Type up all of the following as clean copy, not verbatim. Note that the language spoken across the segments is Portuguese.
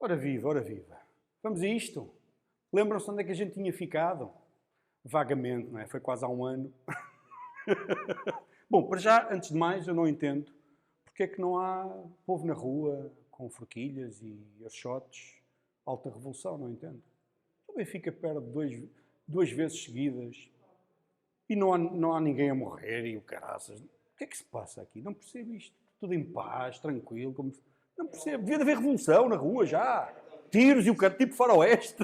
Ora viva, ora viva. Vamos a isto. Lembram-se onde é que a gente tinha ficado? Vagamente, não é? Foi quase há um ano. Bom, para já, antes de mais, eu não entendo porque é que não há povo na rua com forquilhas e archotes. Alta revolução, não entendo. O Benfica perde duas vezes seguidas e não há ninguém a morrer e o caraças. O que é que se passa aqui? Não percebo isto. Tudo em paz, tranquilo. Não percebo. Devia haver revolução na rua já. Tiros e o cara tipo faroeste.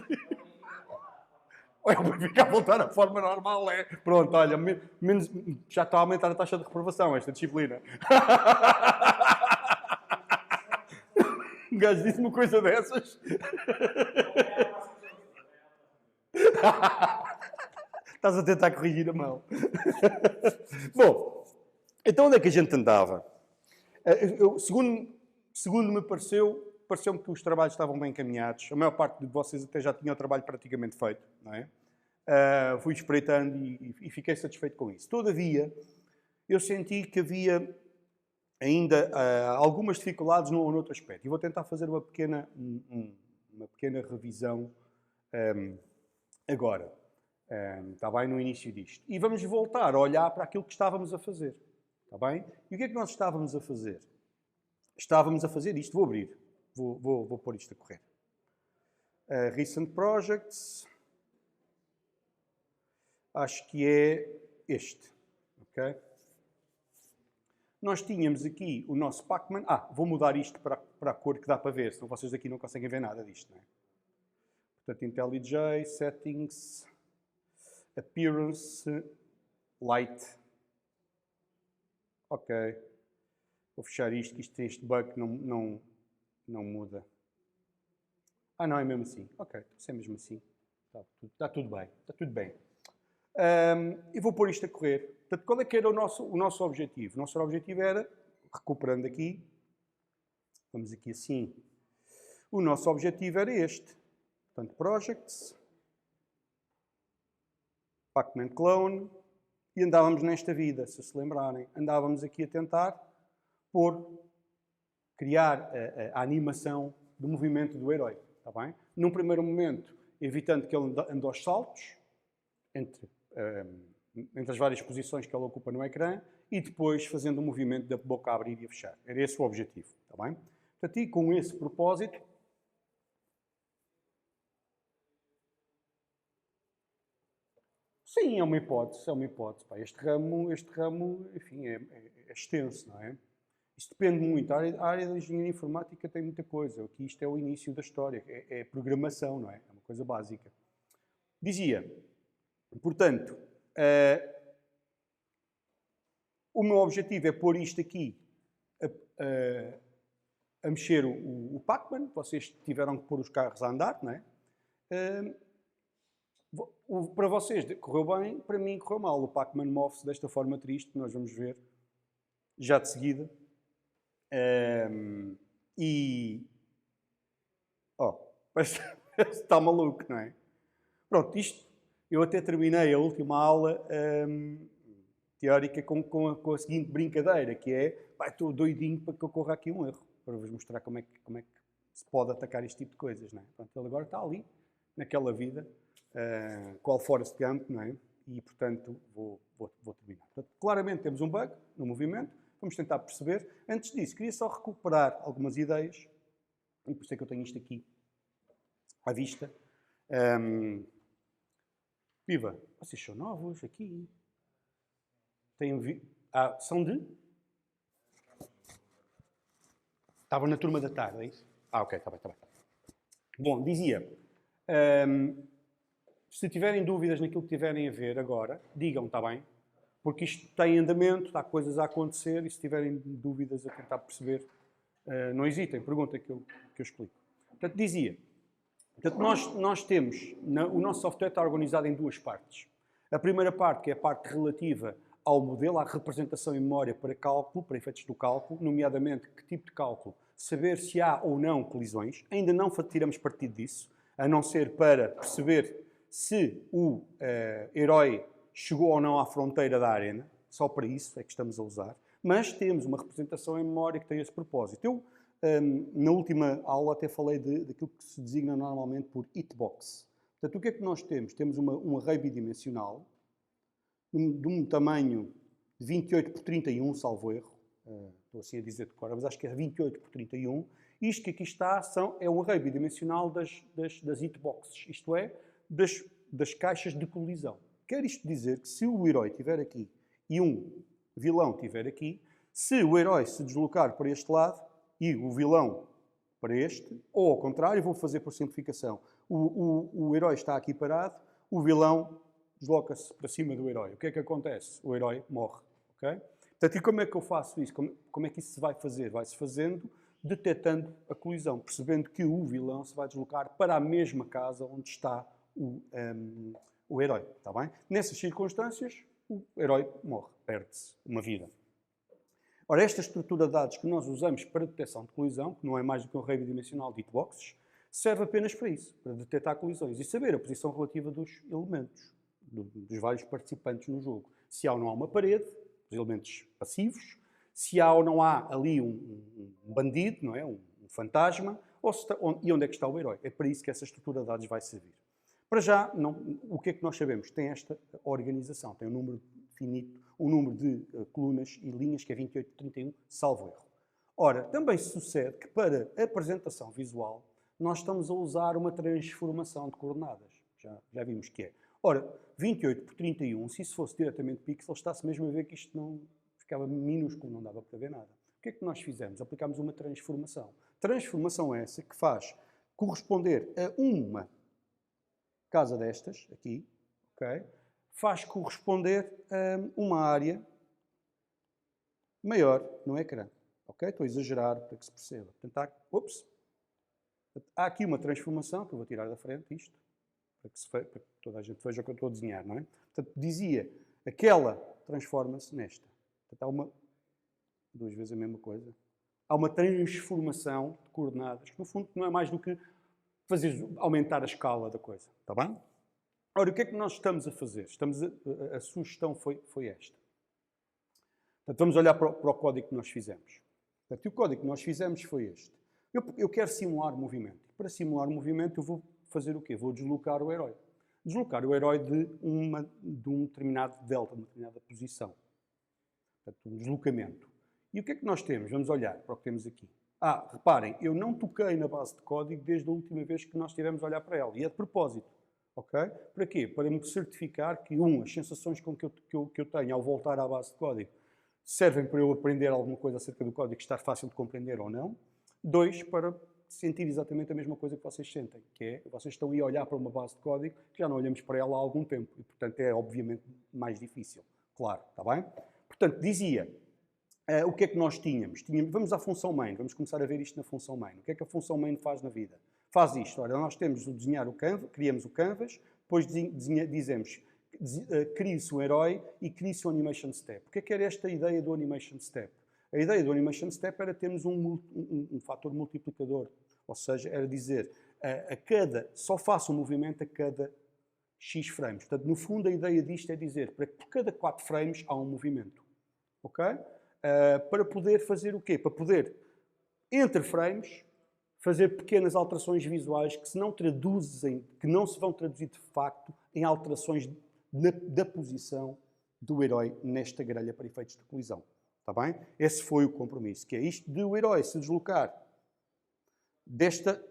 Olha, o Benfica a voltar à forma normal, é. Pronto, olha, menos, já está a aumentar a taxa de reprovação, esta disciplina. Um gajo disse uma coisa dessas. Estás a tentar corrigir a mão. Bom, então onde é que a gente andava? Segundo me pareceu-me que os trabalhos estavam bem encaminhados. A maior parte de vocês até já tinha o trabalho praticamente feito, não é? Fui espreitando e fiquei satisfeito com isso. Todavia, eu senti que havia ainda algumas dificuldades num ou noutro aspecto. E vou tentar fazer uma pequena revisão agora. Está bem no início disto. E vamos voltar a olhar para aquilo que estávamos a fazer. Está bem? E o que é que nós estávamos a fazer? Estávamos a fazer isto. Vou abrir. Vou pôr isto a correr. Recent Projects. Acho que é este. Ok? Nós tínhamos aqui o nosso Pacman. Vou mudar isto para a cor que dá para ver, senão vocês aqui não conseguem ver nada disto, não é? Portanto, IntelliJ, Settings, Appearance, Light. Ok. Vou fechar isto, que isto tem este bug que não muda. Não, é mesmo assim. Ok, se é mesmo assim. Está tudo bem. Está tudo bem. E vou pôr isto a correr. Portanto, qual é que era o nosso objetivo? O nosso objetivo era, recuperando aqui, vamos aqui assim, o nosso objetivo era este. Portanto, Projects, Pacman Clone, e andávamos nesta vida, se lembrarem. Andávamos aqui a tentar criar a animação do movimento do herói. Está bem? Num primeiro momento, evitando que ele ande aos saltos, entre as várias posições que ele ocupa no ecrã, e depois fazendo um movimento da boca a abrir e a fechar. Era esse o objetivo. Está bem? Portanto, e com esse propósito, sim, é uma hipótese. Pá, este ramo, enfim, é extenso, não é? Isto depende muito. A área da engenharia informática tem muita coisa. Aqui isto é o início da história. É programação, não é? É uma coisa básica. Dizia, portanto, o meu objetivo é pôr isto aqui a mexer o Pacman. Vocês tiveram que pôr os carros a andar, não é? Para vocês correu bem, para mim correu mal. O Pacman move-se desta forma triste, que nós vamos ver já de seguida. Parece está maluco, não é? Pronto, isto, eu até terminei a última aula teórica com a seguinte brincadeira, que é, estou doidinho para que ocorra aqui um erro, para vos mostrar como é que se pode atacar este tipo de coisas, não é? Pronto, ele agora está ali, naquela vida, qual Forrest Gump, não é? E, portanto, vou terminar. Portanto, claramente temos um bug no movimento, vamos tentar perceber. Antes disso, queria só recuperar algumas ideias, e por isso é que eu tenho isto aqui à vista. Viva, vocês são novos aqui. São de? Estavam na turma da tarde, é isso? Ok, está bem. Bom, dizia, se tiverem dúvidas naquilo que tiverem a ver agora, digam, está bem? Porque isto está em andamento, há coisas a acontecer, e se tiverem dúvidas a tentar perceber, não hesitem, perguntem que eu explico. Portanto, dizia, nós temos, o nosso software está organizado em duas partes. A primeira parte, que é a parte relativa ao modelo, à representação em memória para cálculo, para efeitos do cálculo, nomeadamente que tipo de cálculo, saber se há ou não colisões. Ainda não tiramos partido disso, a não ser para perceber se o herói chegou ou não à fronteira da arena. Só para isso é que estamos a usar. Mas temos uma representação em memória que tem esse propósito. Eu Na última aula até falei daquilo que se designa normalmente por hitbox. Portanto, o que é que nós temos? Temos um array bidimensional de um tamanho de 28 por 31, salvo erro. Estou assim a dizer de cor, mas acho que é 28 por 31. Isto que aqui está é o array bidimensional das hitboxes, isto é, das caixas de colisão. Quer isto dizer que se o herói estiver aqui e um vilão estiver aqui, se o herói se deslocar para este lado e o vilão para este, ou ao contrário, vou fazer por simplificação, o herói está aqui parado, o vilão desloca-se para cima do herói. O que é que acontece? O herói morre. Okay? Portanto, e como é que eu faço isso? Como é que isso se vai fazer? Vai-se fazendo detectando a colisão, percebendo que o vilão se vai deslocar para a mesma casa onde está o herói. Está bem? Nessas circunstâncias, o herói morre, perde-se uma vida. Ora, esta estrutura de dados que nós usamos para detecção de colisão, que não é mais do que um array bidimensional de hitboxes, serve apenas para isso, para detectar colisões e saber a posição relativa dos elementos, dos vários participantes no jogo. Se há ou não há uma parede, os elementos passivos, se há ou não há ali um bandido, não é? Um fantasma, e onde é que está o herói. É para isso que essa estrutura de dados vai servir. Para já, o que é que nós sabemos? Tem esta organização, tem um número finito, um número de colunas e linhas que é 28 por 31, salvo erro. Ora, também sucede que para a apresentação visual nós estamos a usar uma transformação de coordenadas. Já vimos que é. Ora, 28 por 31, se isso fosse diretamente pixels, está-se mesmo a ver que isto não ficava minúsculo, não dava para ver nada. O que é que nós fizemos? Aplicámos uma transformação. Transformação essa que faz corresponder a uma casa destas, aqui, ok? Faz corresponder a uma área maior no ecrã. Ok? Estou a exagerar para que se perceba. Portanto, há aqui uma transformação, que eu vou tirar da frente, isto, para que toda a gente veja o que eu estou a desenhar, não é? Portanto, dizia, aquela transforma-se nesta. Portanto, duas vezes a mesma coisa. Há uma transformação de coordenadas, que no fundo não é mais do que aumentar a escala da coisa. Está bem? Ora, o que é que nós estamos a fazer? A sugestão foi esta. Portanto, vamos olhar para o código que nós fizemos. Portanto, o código que nós fizemos foi este. Eu quero simular movimento. Para simular movimento, eu vou fazer o quê? Vou deslocar o herói. Deslocar o herói de um determinado delta, de uma determinada posição. Portanto, um deslocamento. E o que é que nós temos? Vamos olhar para o que temos aqui. Reparem, eu não toquei na base de código desde a última vez que nós estivemos a olhar para ela. E é de propósito. Okay? Para quê? Para me certificar que, as sensações que eu tenho ao voltar à base de código servem para eu aprender alguma coisa acerca do código, estar fácil de compreender ou não. 2, para sentir exatamente a mesma coisa que vocês sentem, que é, vocês estão aí a olhar para uma base de código que já não olhamos para ela há algum tempo e, portanto, é obviamente mais difícil. Claro, está bem? Portanto, dizia, o que é que nós tínhamos? Vamos à função main, vamos começar a ver isto na função main. O que é que a função main faz na vida? Faz isto. Ora, nós temos o desenhar o canvas, criamos o canvas, depois dizemos, crie-se um herói e crie-se um animation step. O que é que era esta ideia do animation step? A ideia do animation step era termos um fator multiplicador, ou seja, era dizer, só faça um movimento a cada X frames. Portanto, no fundo, a ideia disto é dizer, para por cada 4 frames há um movimento. Ok? Para poder fazer o quê? Para poder, entre frames, fazer pequenas alterações visuais que não se vão traduzir de facto em alterações da posição do herói nesta grelha para efeitos de colisão. Está bem? Esse foi o compromisso, que é isto de o herói se deslocar desta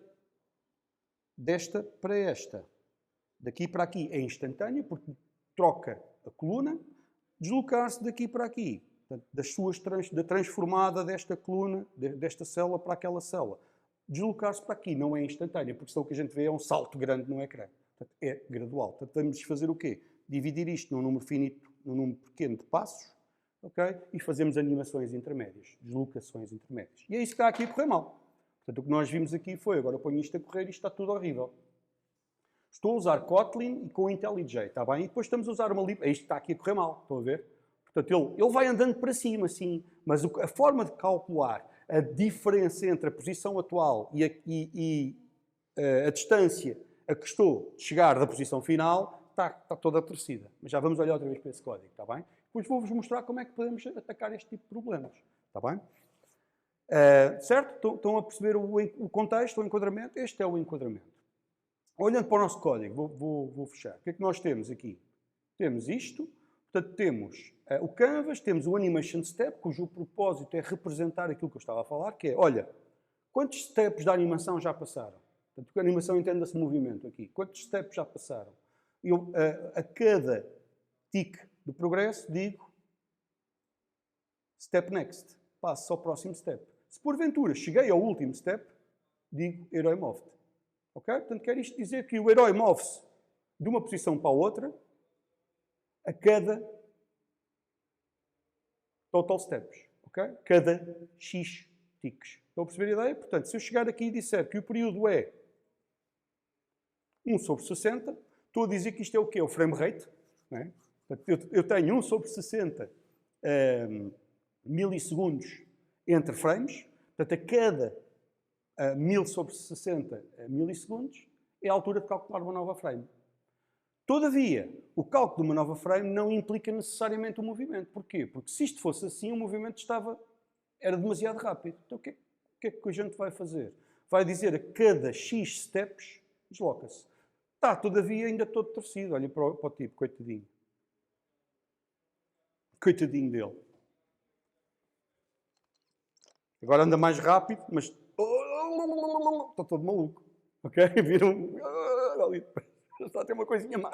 para esta. Daqui para aqui é instantâneo, porque troca a coluna, deslocar-se daqui para aqui. Portanto, da transformada desta coluna, desta célula para aquela célula. Deslocar-se para aqui não é instantâneo, porque senão o que a gente vê é um salto grande no ecrã. Portanto, é gradual. Portanto, vamos fazer o quê? Dividir isto num número finito, num número pequeno de passos, okay? E fazemos animações intermédias, deslocações intermédias. E é isso que está aqui a correr mal. Portanto, o que nós vimos aqui foi, agora eu ponho isto a correr e isto está tudo horrível. Estou a usar Kotlin e com IntelliJ, está bem? E depois estamos a usar uma lib... Isto está aqui a correr mal, estão a ver? Portanto, ele vai andando para cima, sim, mas a forma de calcular a diferença entre a posição atual e a distância a que estou de chegar da posição final está toda torcida. Mas já vamos olhar outra vez para esse código, está bem? Depois vou-vos mostrar como é que podemos atacar este tipo de problemas, está bem? Certo? Estão a perceber o contexto, o enquadramento? Este é o enquadramento. Olhando para o nosso código, vou fechar. O que é que nós temos aqui? Temos isto, portanto temos o Canvas, temos o Animation Step, cujo propósito é representar aquilo que eu estava a falar, que é, olha, quantos steps da animação já passaram? Portanto, a animação entenda-se movimento aqui. Quantos steps já passaram? Eu, a cada tick do progresso, digo Step Next. Passo ao próximo step. Se porventura cheguei ao último step, digo Herói Move-te. Ok? Portanto, quer isto dizer que o herói move-se de uma posição para a outra a cada total steps. Ok? Cada X ticks. Estão a perceber a ideia? Portanto, se eu chegar aqui e disser que o período é 1/60, estou a dizer que isto é o quê? O frame rate. Não é? Portanto, eu tenho 1/60 milissegundos entre frames. Portanto, a cada 1000/60 milissegundos é a altura de calcular uma nova frame. Todavia, o cálculo de uma nova frame não implica necessariamente o movimento. Porquê? Porque se isto fosse assim, o movimento era demasiado rápido. Então, o que é que a gente vai fazer? Vai dizer a cada X steps, desloca-se. Está, todavia, ainda todo torcido. Olha para o tipo, coitadinho. Coitadinho dele. Agora anda mais rápido, mas está todo maluco. Ok? Viram? Está a ter uma coisinha má.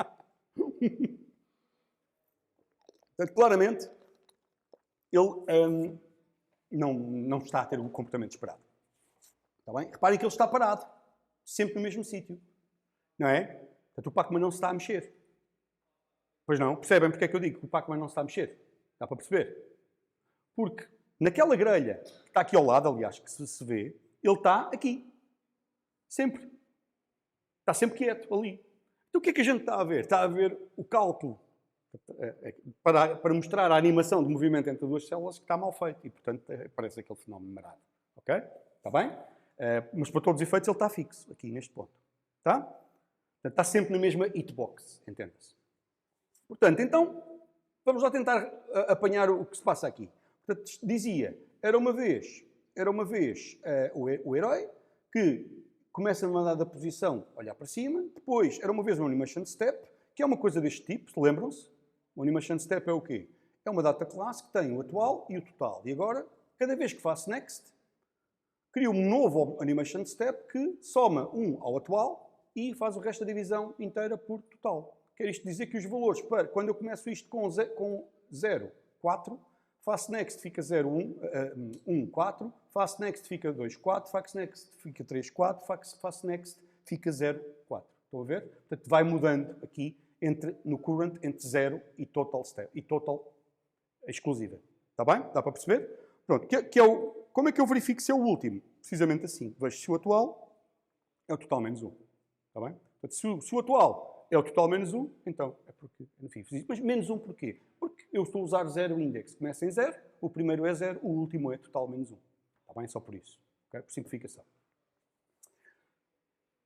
Portanto, claramente, ele não está a ter o comportamento esperado. Está bem? Reparem que ele está parado. Sempre no mesmo sítio. Não é? Portanto, o Pac-Man não se está a mexer. Pois não? Percebem porque é que eu digo que o Pac-Man não se está a mexer? Dá para perceber? Porque naquela grelha, que está aqui ao lado, aliás, que se vê, ele está aqui. Sempre. Está sempre quieto, ali. Então o que é que a gente está a ver? Está a ver o cálculo para mostrar a animação de movimento entre duas células que está mal feito. E, portanto, aparece aquele fenómeno marado. Ok? Está bem? Mas, para todos os efeitos, ele está fixo, aqui, neste ponto. Tá? Portanto, está sempre na mesma hitbox, entenda-se. Portanto, então, vamos lá tentar apanhar o que se passa aqui. Portanto, dizia, era uma vez o herói que começa numa dada posição a olhar para cima, depois era uma vez um animation step, que é uma coisa deste tipo, se lembram-se? O animation step é o quê? É uma data classe que tem o atual e o total. E agora, cada vez que faço next, crio um novo animation step que soma 1 ao atual e faz o resto da divisão inteira por total. Quer isto dizer que os valores, quando eu começo isto com 0, 4, faço next, fica 0, 1, 4, faço next, fica 2, 4, faço next, fica 3, 4, faço next, fica 0, 4. Estão a ver? Portanto, vai mudando aqui no current entre 0 e total step, e total exclusiva. Está bem? Dá para perceber? Pronto, como é que eu verifico se é o último? Precisamente assim. Vejo se o atual é o total menos 1. Está bem? Portanto, se o atual é o total menos 1, então é porque, enfim, fiz isso. Mas menos 1 porquê? Porque eu estou a usar 0 index. Começa em 0, o primeiro é 0, o último é total menos 1. Está bem? Só por isso. Okay? Por simplificação.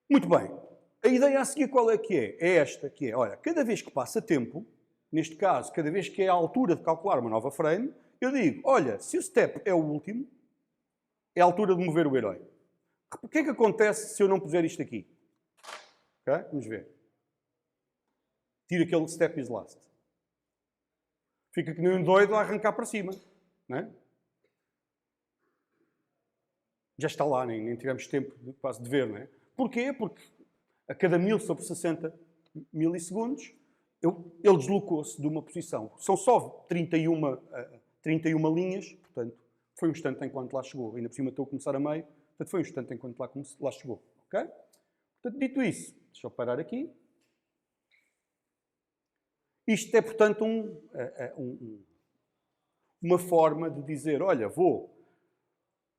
Muito bem. A ideia a seguir qual é que é? É esta, que é, olha, cada vez que passa tempo, neste caso, cada vez que é a altura de calcular uma nova frame, eu digo, olha, se o step é o último, é a altura de mover o herói. O que é que acontece se eu não puser isto aqui? Okay? Vamos ver. Tira aquele step is last. Fica que nem um doido a arrancar para cima. Não é? Já está lá, nem tivemos tempo quase de ver, não é? Porquê? Porque a cada 1000/60 milissegundos ele deslocou-se de uma posição. São só 31 linhas, portanto, foi um instante enquanto lá chegou. Ainda por cima estou a começar a meio, portanto, foi um instante enquanto lá chegou. Ok? Portanto, dito isso, deixa eu parar aqui. Isto é, portanto, uma forma de dizer, olha,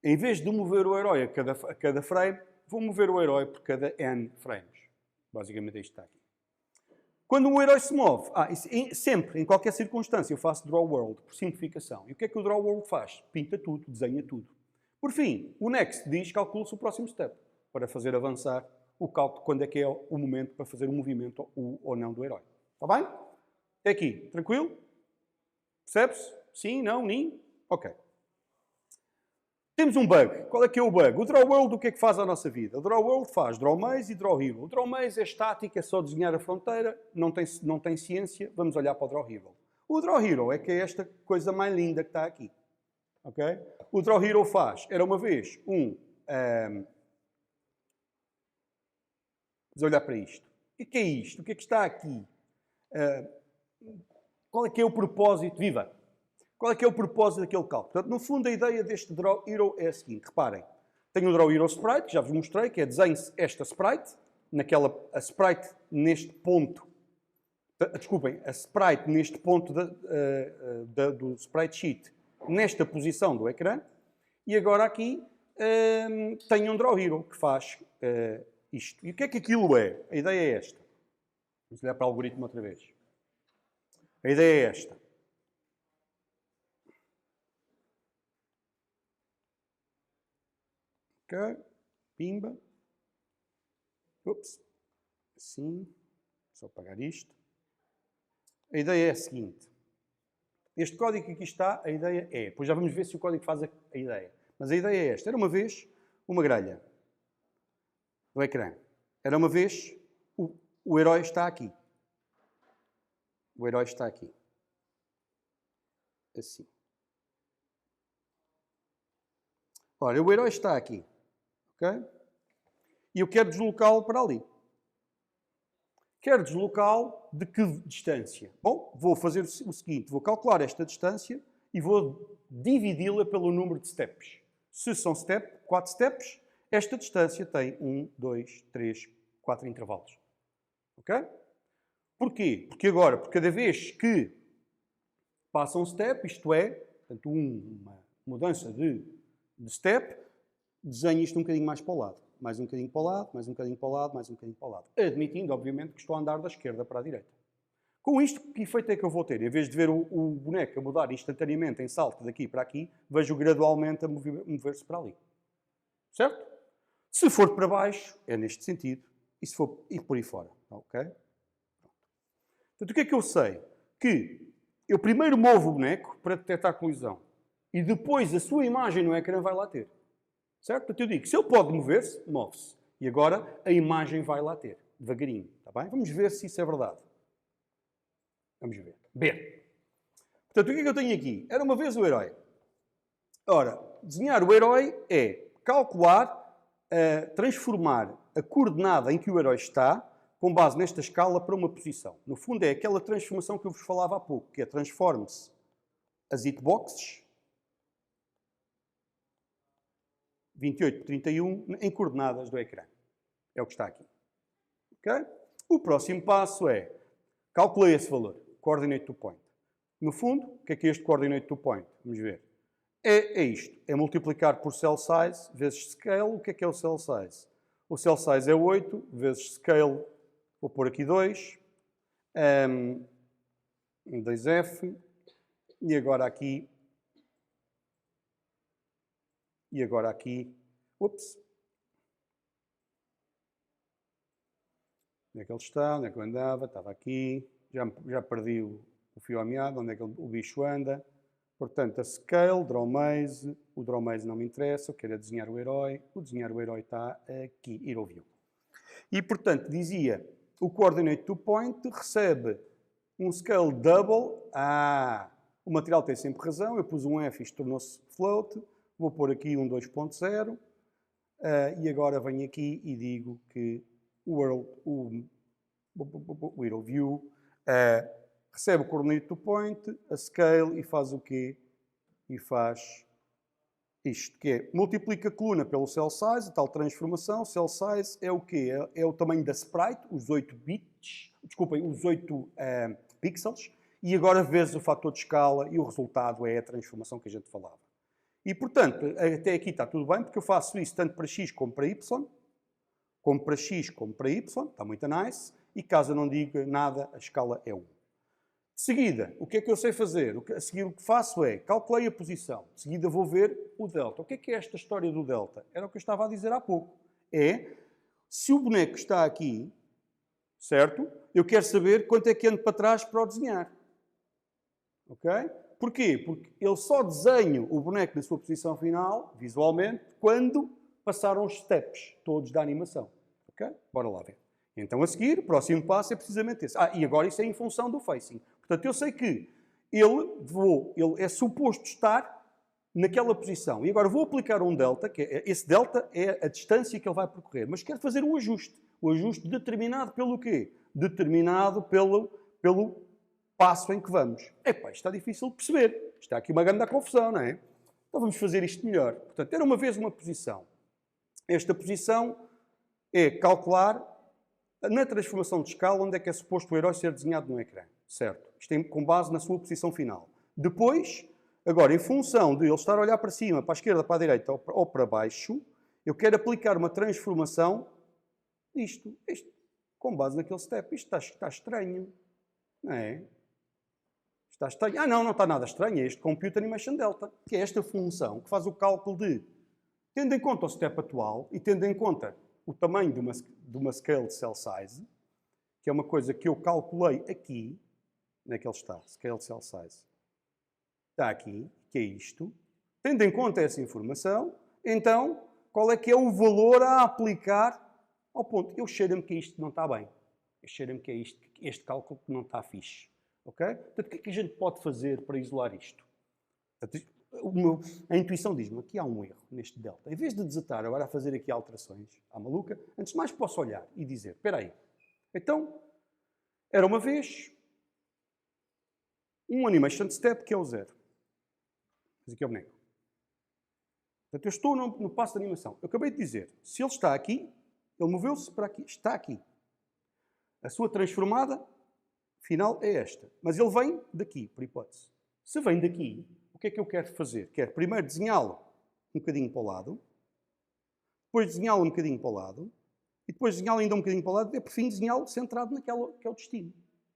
em vez de mover o herói a cada frame, vou mover o herói por cada n frames. Basicamente isto está aqui. Quando o herói se move, sempre, em qualquer circunstância, eu faço draw world, por simplificação. E o que é que o draw world faz? Pinta tudo, desenha tudo. Por fim, o next diz, calcula-se o próximo step, para fazer avançar o cálculo, quando é que é o momento para fazer o movimento ou não do herói. Está bem? Até aqui, tranquilo? Percebe-se? Sim, não, nem? Ok. Temos um bug. Qual é que é o bug? O Draw World, o que é que faz à nossa vida? O Draw World faz Draw Maze e Draw Hero. O Draw Maze é estático, é só desenhar a fronteira, não tem ciência, vamos olhar para o Draw Hero. O Draw Hero é que é esta coisa mais linda que está aqui. Okay? O Draw Hero faz, era uma vez, vamos olhar para isto. O que é isto? O que é que está aqui? Qual é que é o propósito? Viva! Qual é que é o propósito daquele cálculo? Portanto, no fundo, a ideia deste Draw Hero é a seguinte. Reparem, tenho o Draw Hero Sprite, que já vos mostrei, que é desenhe-se esta Sprite, a Sprite neste ponto, desculpem, a Sprite neste ponto do Sprite Sheet, nesta posição do ecrã, e agora aqui tenho um Draw Hero que faz isto. E o que é que aquilo é? A ideia é esta. Vamos olhar para o algoritmo outra vez. A ideia é esta. Ok, pimba. Ups. Assim. Só apagar isto. A ideia é a seguinte. Este código que aqui está, a ideia é... Depois já vamos ver se o código faz a ideia. Mas a ideia é esta. Era uma vez uma grelha do ecrã. Era uma vez o herói está aqui. O herói está aqui. Assim. Ora, o herói está aqui. Ok? E eu quero deslocá-lo para ali. Quero deslocá-lo de que distância? Bom, vou fazer o seguinte. Vou calcular esta distância e vou dividi-la pelo número de steps. Se são 4 steps, esta distância tem 1, 2, 3, 4 intervalos. Ok? Porquê? Porque agora, por cada vez que passa um step, isto é, portanto, uma mudança de step, desenho isto um bocadinho mais para o lado. Mais um bocadinho para o lado, mais um bocadinho para o lado, mais um bocadinho para o lado. Admitindo, obviamente, que estou a andar da esquerda para a direita. Com isto, que efeito é que eu vou ter? Em vez de ver o boneco a mudar instantaneamente em salto daqui para aqui, vejo gradualmente a mover-se para ali. Certo? Se for para baixo, é neste sentido. E se for ir por aí fora. Ok? Portanto, o que é que eu sei? Que eu primeiro movo o boneco para detectar a colisão. E depois a sua imagem no ecrã vai lá ter. Certo? Portanto, eu digo, se ele pode mover-se, move-se. E agora a imagem vai lá ter. Devagarinho. Está bem? Vamos ver se isso é verdade. Vamos ver. B. Portanto, o que é que eu tenho aqui? Era uma vez o herói. Ora, desenhar o herói é calcular, transformar a coordenada em que o herói está com base nesta escala para uma posição. No fundo, é aquela transformação que eu vos falava há pouco, que é transforme-se as hitboxes 28 por 31 em coordenadas do ecrã. É o que está aqui. Okay? O próximo passo é calculei esse valor, coordinate to point. No fundo, o que é este coordinate to point? Vamos ver. É isto. É multiplicar por cell size vezes scale. O que é o cell size? O cell size é 8 vezes scale. Vou pôr aqui 2. 2F. E agora aqui. E agora aqui. Ups. Onde é que ele está? Onde é que eu andava? Estava aqui. Já perdi o fio à meada. Onde é que o bicho anda? Portanto, a scale, draw maze. O draw maze não me interessa. Eu quero desenhar o herói. O desenhar o herói está aqui. Hero view. E, portanto, dizia, o coordinate to point recebe um scale double. O material tem sempre razão. Eu pus um F, isto tornou-se float. Vou pôr aqui um 2.0. E agora venho aqui e digo que o Hero view recebe o coordinate to point, a scale, e faz o quê? E faz isto, que é, multiplica a coluna pelo cell size, a tal transformação. Cell size é o quê? É o tamanho da sprite, os 8 bits, desculpem, os 8 pixels, e agora vezes o fator de escala, e o resultado é a transformação que a gente falava. E, portanto, até aqui está tudo bem, porque eu faço isso tanto para x como para y, como para x como para y, está muito nice, e caso eu não diga nada, a escala é 1. De seguida, o que é que eu sei fazer? A seguir o que faço é, calculei a posição. De seguida vou ver o delta. O que é esta história do delta? Era o que eu estava a dizer há pouco. É, se o boneco está aqui, certo? Eu quero saber quanto é que ando para trás para o desenhar. Ok? Porquê? Porque ele só desenha o boneco na sua posição final, visualmente, quando passaram os steps todos da animação. Ok? Bora lá ver. Então, a seguir, o próximo passo é precisamente esse. E agora isso é em função do facing. Portanto, eu sei que ele é suposto estar naquela posição. E agora vou aplicar um delta, esse delta é a distância que ele vai percorrer. Mas quero fazer um ajuste. O ajuste determinado pelo quê? Determinado pelo passo em que vamos. Epá, isto está difícil de perceber. Está aqui uma grande confusão, não é? Então vamos fazer isto melhor. Portanto, era uma vez uma posição. Esta posição é calcular na transformação de escala onde é que é suposto o herói ser desenhado no ecrã. Certo? Isto é com base na sua posição final. Depois, agora, em função de ele estar a olhar para cima, para a esquerda, para a direita ou para baixo, eu quero aplicar uma transformação disto. Isto, com base naquele step. Isto está estranho. Não é? Está estranho. Não está nada estranho. É este Compute Animation Delta, que é esta função que faz o cálculo de, tendo em conta o step atual e tendo em conta o tamanho de uma scale de cell size, que é uma coisa que eu calculei aqui, onde é que ele está? Scale cell size. Está aqui, que é isto. Tendo em conta essa informação, então, qual é que é o valor a aplicar ao ponto? Eu cheiro-me que isto não está bem. Eu cheiro-me que é este cálculo que não está fixe. Ok? Portanto, o que é que a gente pode fazer para isolar isto? Portanto, a intuição diz-me, aqui há um erro neste delta. Em vez de desatar agora a fazer aqui alterações à maluca, antes de mais posso olhar e dizer, espera aí, então, era uma vez um animation step que é o 0. Mas aqui é o boneco. Portanto, eu estou no passo de animação. Eu acabei de dizer, se ele está aqui, ele moveu-se para aqui, está aqui. A sua transformada final é esta. Mas ele vem daqui, por hipótese. Se vem daqui, o que é que eu quero fazer? Quero primeiro desenhá-lo um bocadinho para o lado, depois desenhá-lo um bocadinho para o lado, e depois desenhá-lo ainda um bocadinho para o lado, e por fim desenhá-lo centrado naquele que é o destino.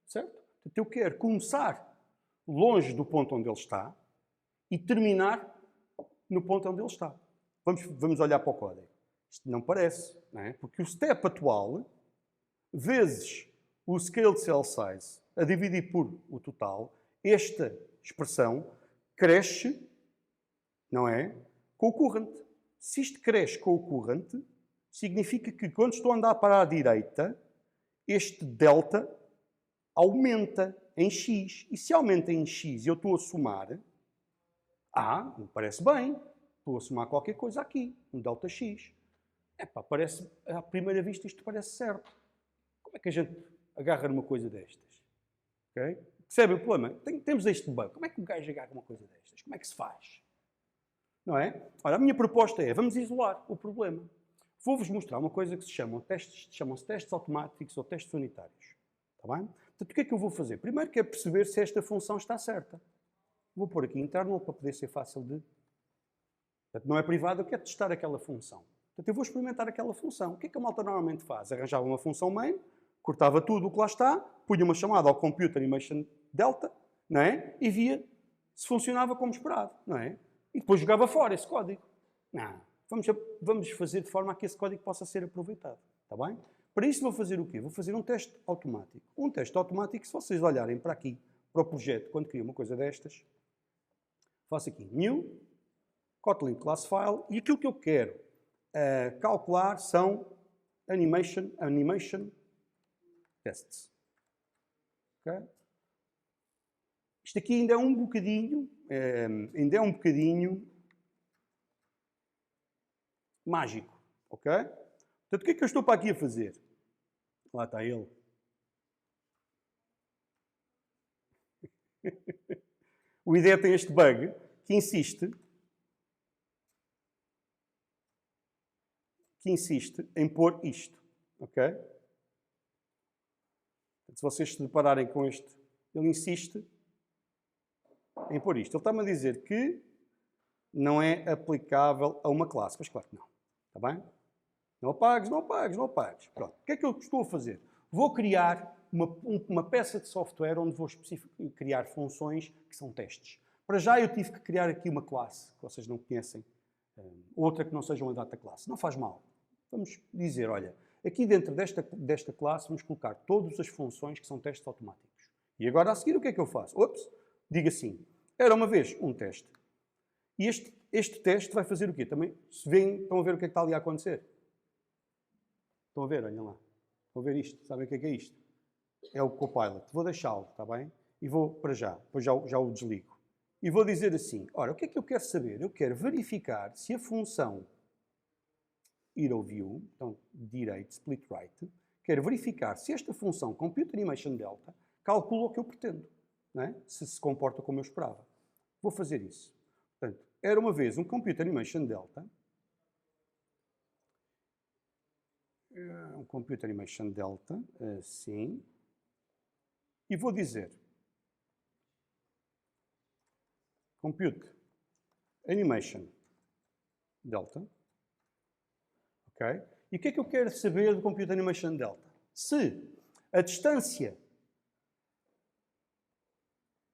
Certo? Portanto, eu quero começar longe do ponto onde ele está e terminar no ponto onde ele está. Vamos olhar para o código. Isto não parece, não é? Porque o step atual, vezes o scale de cell size, a dividir por o total, esta expressão cresce, não é? Com o current. Se isto cresce com o current, significa que quando estou a andar para a direita, este delta aumenta em x. E se aumenta em x e eu estou a somar, me parece bem. Estou a somar qualquer coisa aqui, um delta x. Parece, à primeira vista isto parece certo. Como é que a gente agarra numa coisa destas? Okay? Percebe o problema? Temos este bug. Como é que o gajo agarra uma coisa destas? Como é que se faz? Não é? Ora, a minha proposta é, vamos isolar o problema. Vou-vos mostrar uma coisa que chamam-se testes automáticos ou testes unitários. Está bem? Portanto, o que é que eu vou fazer? Primeiro quero perceber se esta função está certa. Vou pôr aqui internal para poder ser fácil de... Portanto, não é privado, eu quero testar aquela função. Portanto, eu vou experimentar aquela função. O que é que a malta normalmente faz? Arranjava uma função main, cortava tudo o que lá está, punha uma chamada ao Compute Animation Delta, não é? E via se funcionava como esperado, não é? E depois jogava fora esse código. Não. Vamos fazer de forma a que esse código possa ser aproveitado. Está bem? Para isso vou fazer o quê? Vou fazer um teste automático. Um teste automático, se vocês olharem para aqui, para o projeto, quando crio uma coisa destas, faço aqui New, Kotlin Class File, e aquilo que eu quero calcular são animation tests. Okay? Isto aqui ainda é um bocadinho, mágico, ok? Portanto, o que é que eu estou para aqui a fazer? Lá está ele. O IDE tem este bug que insiste em pôr isto, ok? Se vocês se depararem com este, ele insiste em pôr isto. Ele está-me a dizer que não é aplicável a uma classe. Mas claro que não. Está bem? Não apagues. Pronto. O que é que eu estou a fazer? Vou criar uma peça de software onde vou criar funções que são testes. Para já eu tive que criar aqui uma classe, que vocês não conhecem, outra que não seja uma data classe. Não faz mal. Vamos dizer, olha, aqui dentro desta classe vamos colocar todas as funções que são testes automáticos. E agora a seguir o que é que eu faço? Digo assim, Era uma vez um teste. E este teste vai fazer o quê? Também, se veem, estão a ver o que é que está ali a acontecer? Estão a ver? Olhem lá. Estão a ver isto? Sabem o que é isto? É o Copilot. Vou deixá-lo, está bem? E vou para já. Depois já o desligo. E vou dizer assim, ora, o que é que eu quero saber? Eu quero verificar se a função Hero View, então direito, split right, quero verificar se esta função Compute Animation Delta calcula o que eu pretendo, não é? Se comporta como eu esperava. Vou fazer isso. Portanto, era uma vez um Compute Animation Delta, assim, e vou dizer Compute Animation Delta, ok? E o que é que eu quero saber do Compute Animation Delta? Se a distância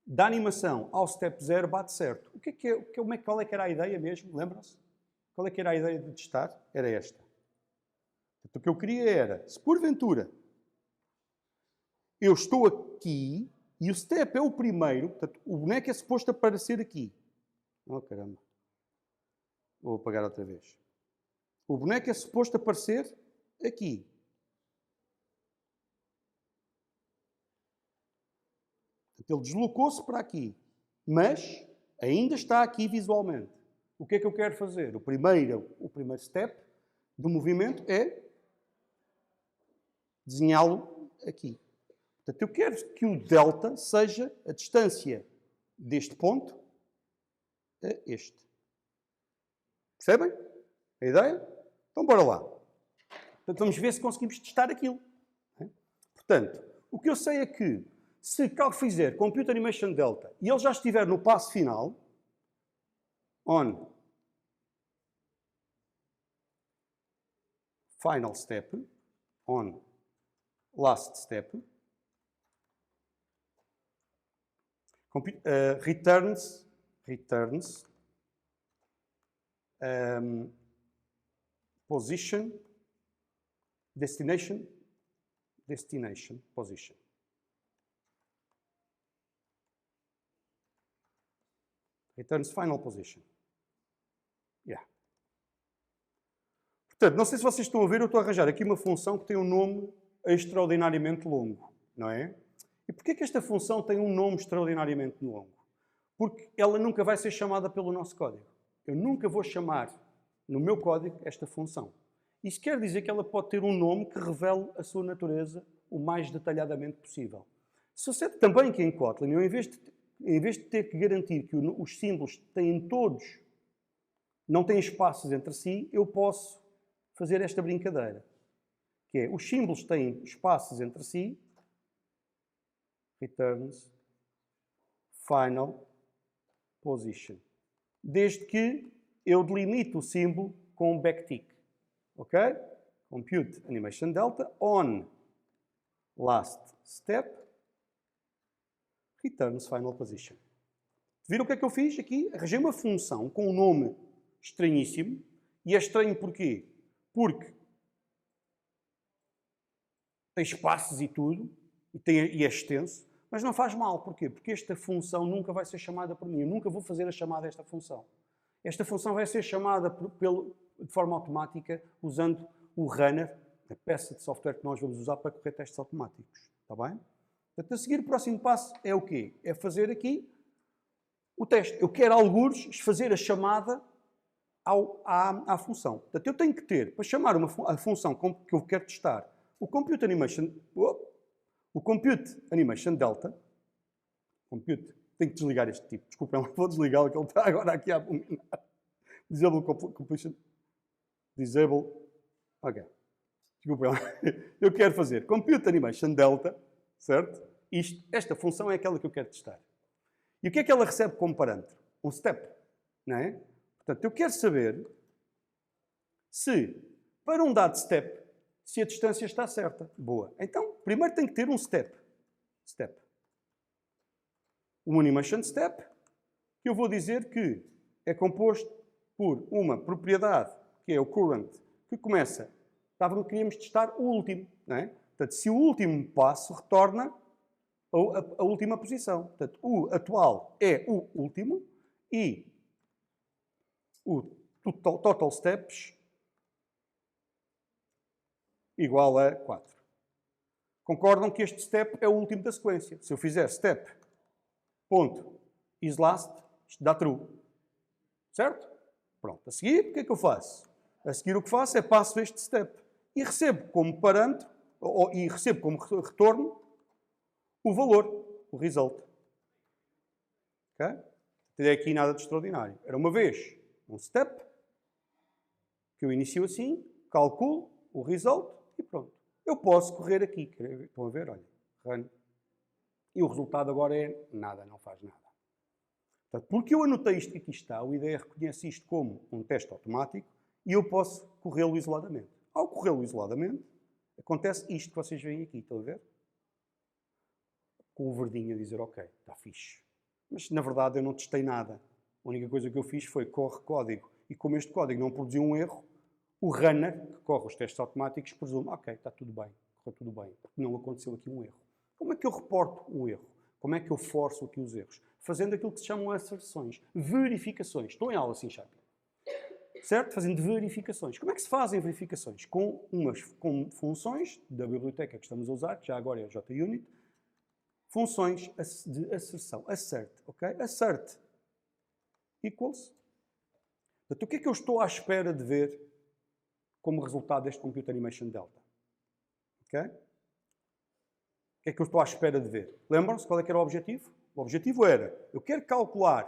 da animação ao step 0 bate certo. Qual é que era a ideia mesmo? Lembram-se? Qual é que era a ideia de testar? Era esta. Portanto, o que eu queria era, se porventura eu estou aqui e o step é o primeiro, portanto, o boneco é suposto aparecer aqui. Oh, caramba. Vou apagar outra vez. O boneco é suposto aparecer aqui. Ele deslocou-se para aqui, mas ainda está aqui visualmente. O que é que eu quero fazer? O primeiro step do movimento é desenhá-lo aqui. Portanto, eu quero que o delta seja a distância deste ponto a este. Percebem a ideia? Então, bora lá. Portanto, vamos ver se conseguimos testar aquilo. Portanto, o que eu sei é que se fizer Compute Animation Delta e ele já estiver no passo final, on final step, on last step, returns position, destination position. Returns final position. Yeah. Portanto, não sei se vocês estão a ver, eu estou a arranjar aqui uma função que tem um nome extraordinariamente longo, não é? E porquê que esta função tem um nome extraordinariamente longo? Porque ela nunca vai ser chamada pelo nosso código. Eu nunca vou chamar no meu código esta função. Isso quer dizer que ela pode ter um nome que revele a sua natureza o mais detalhadamente possível. Sucede também que em Kotlin, eu, em vez de ter que garantir que os símbolos têm todos, não têm espaços entre si, eu posso fazer esta brincadeira. Que é, os símbolos têm espaços entre si, returns final position. Desde que eu delimite o símbolo com um backtick. Ok? Compute Animation Delta on last step returns final position. Viram o que é que eu fiz aqui? Arranjei uma função com um nome estranhíssimo. E é estranho porquê? Porque tem espaços e tudo, e é extenso, mas não faz mal. Porquê? Porque esta função nunca vai ser chamada por mim. Eu nunca vou fazer a chamada a esta função. Esta função vai ser chamada de forma automática usando o runner, a peça de software que nós vamos usar para correr testes automáticos. Está bem? Portanto, a seguir, o próximo passo é o quê? É fazer aqui o teste. Eu quero, algures, fazer a chamada à função. Portanto, eu tenho que ter, para chamar a função que eu quero testar, o Compute Animation Delta. Tenho que desligar este tipo. Desculpem, vou desligá-lo, que ele está agora aqui a abominar. Disable Completion. Disable. Ok. Desculpem. Eu quero fazer Compute Animation Delta, certo? Esta função é aquela que eu quero testar. E o que é que ela recebe como parâmetro? Um step, não é? Portanto, eu quero saber se, para um dado step, se a distância está certa. Boa. Então, primeiro tem que ter um step. Um animation step, que eu vou dizer que é composto por uma propriedade, que é o current, que começa, queríamos testar o último, não é? Portanto, se o último passo retorna, a última posição. Portanto, o atual é o último e o total steps igual a 4. Concordam que este step é o último da sequência. Se eu fizer step, ponto, is last, isto dá true. Certo? Pronto. A seguir, o que é que eu faço? A seguir o que faço é passo este step e recebo como parâmetro, e recebo como retorno, o valor, o result. Ok? Não tem aqui nada de extraordinário. Era uma vez um step, que eu inicio assim, calculo o result e pronto. Eu posso correr aqui. Estão a ver? Olha, run. E o resultado agora é nada, não faz nada. Portanto, porque eu anotei isto que aqui está, o IDE reconhece isto como um teste automático e eu posso corrê-lo isoladamente. Ao corrê-lo isoladamente, acontece isto que vocês veem aqui. Estão a ver? Com o verdinho a dizer, ok, está fixe. Mas, na verdade, eu não testei nada. A única coisa que eu fiz foi corre código. E como este código não produziu um erro, o runner, que corre os testes automáticos, presume, ok, está tudo bem, correu tudo bem, porque não aconteceu aqui um erro. Como é que eu reporto o erro? Como é que eu forço aqui os erros? Fazendo aquilo que se chamam asserções, verificações. Estou em aula assim, Sharp. Certo? Fazendo verificações. Como é que se fazem verificações? Com funções da biblioteca que estamos a usar, que já agora é a JUnit, funções de asserção. Assert, ok? Assert equals. Portanto, o que é que eu estou à espera de ver como resultado deste Computer Animation Delta? Ok? O que é que eu estou à espera de ver? Lembram-se qual é que era o objetivo? O objetivo era, eu quero calcular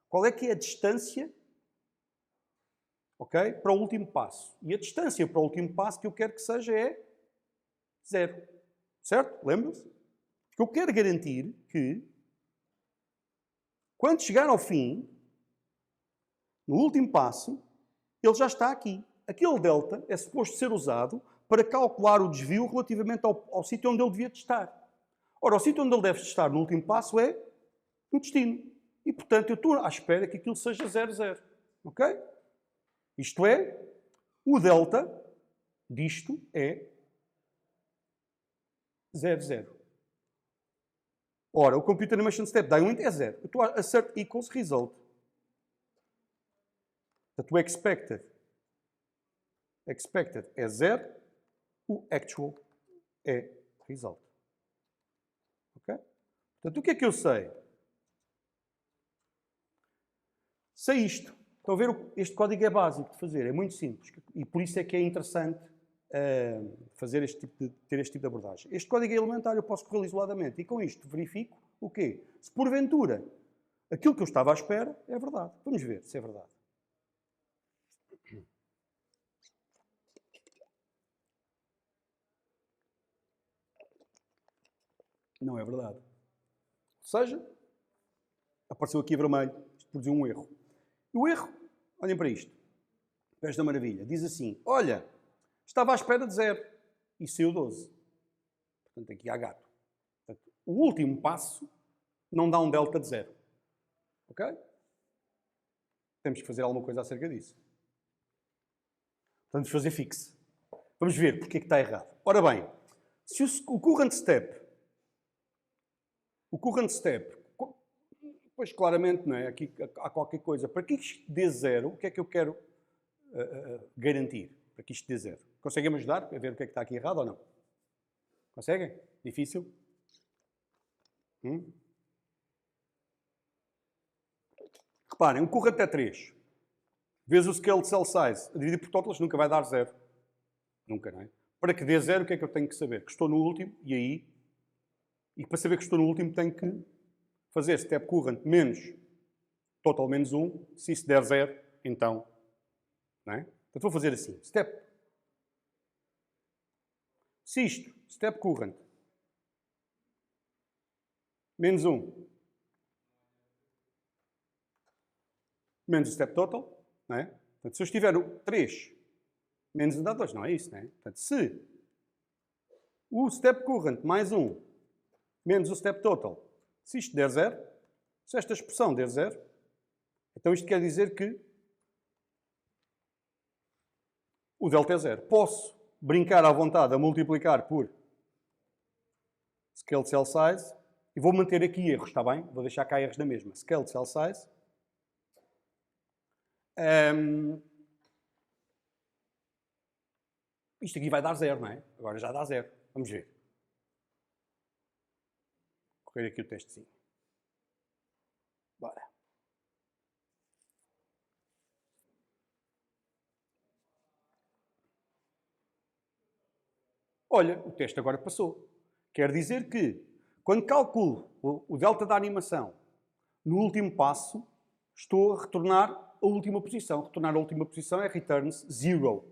qual é que é a distância, ok, para o último passo. E a distância para o último passo que eu quero que seja é 0. Certo? Lembram-se? Porque eu quero garantir que, quando chegar ao fim, no último passo, ele já está aqui. Aquele delta é suposto ser usado para calcular o desvio relativamente ao sítio onde ele devia estar. Ora, o sítio onde ele deve estar no último passo é no destino. E, portanto, eu estou à espera que aquilo seja 0, 0. Ok? Isto é, o delta disto é 0, 0. Ora, o Computer Animation Step da UNIT é 0. Eu estou a assert equals result. Portanto, o expected é 0, o actual é result. Ok? Portanto, o que é que eu sei? Sei isto. Estão a ver? Este código é básico de fazer, é muito simples. E por isso é que é interessante ter este tipo de abordagem. Este código é elementar, eu posso corrê-lo isoladamente. E com isto verifico o quê? Se porventura aquilo que eu estava à espera é verdade. Vamos ver se é verdade. Não é verdade. Ou seja, apareceu aqui vermelho, isto produziu um erro. E o erro, olhem para isto, esta maravilha, diz assim, olha, estava à espera de 0 e saiu 12. Portanto, aqui há gato. Portanto, o último passo não dá um delta de 0. Ok? Temos que fazer alguma coisa acerca disso. Vamos fazer fixe. Vamos ver porque é que está errado. Ora bem, se o current step, pois claramente, não é? Aqui há qualquer coisa. Para que isto dê 0, o que é que eu quero garantir? Para que isto dê 0. Conseguem-me ajudar a ver o que é que está aqui errado ou não? Conseguem? Difícil? Reparem, um current é 3. Vezes o scale de cell size a dividir por totals nunca vai dar 0. Nunca, não é? Para que dê 0, o que é que eu tenho que saber? Que estou no último, e para saber que estou no último tenho que fazer step current menos total menos 1. Se isso der 0, então, não é? Portanto, vou fazer assim. Se isto, step current, menos 1, menos o step total, não é? Portanto, se eu estiver no 3, menos o dá 2, não é isso, não é? Portanto, se o step current mais 1, menos o step total, se isto der 0, se esta expressão der 0, então isto quer dizer que o delta é 0. Posso brincar à vontade a multiplicar por scale cell size E vou manter aqui erros, está bem? Vou deixar cá erros na mesma. Scale cell size. Isto aqui vai dar 0, não é? Agora já dá 0. Vamos ver. Vou correr aqui o testezinho. Bora. Olha, o teste agora passou. Quer dizer que, quando calculo o delta da animação no último passo, estou a retornar a última posição. Retornar a última posição é returns 0.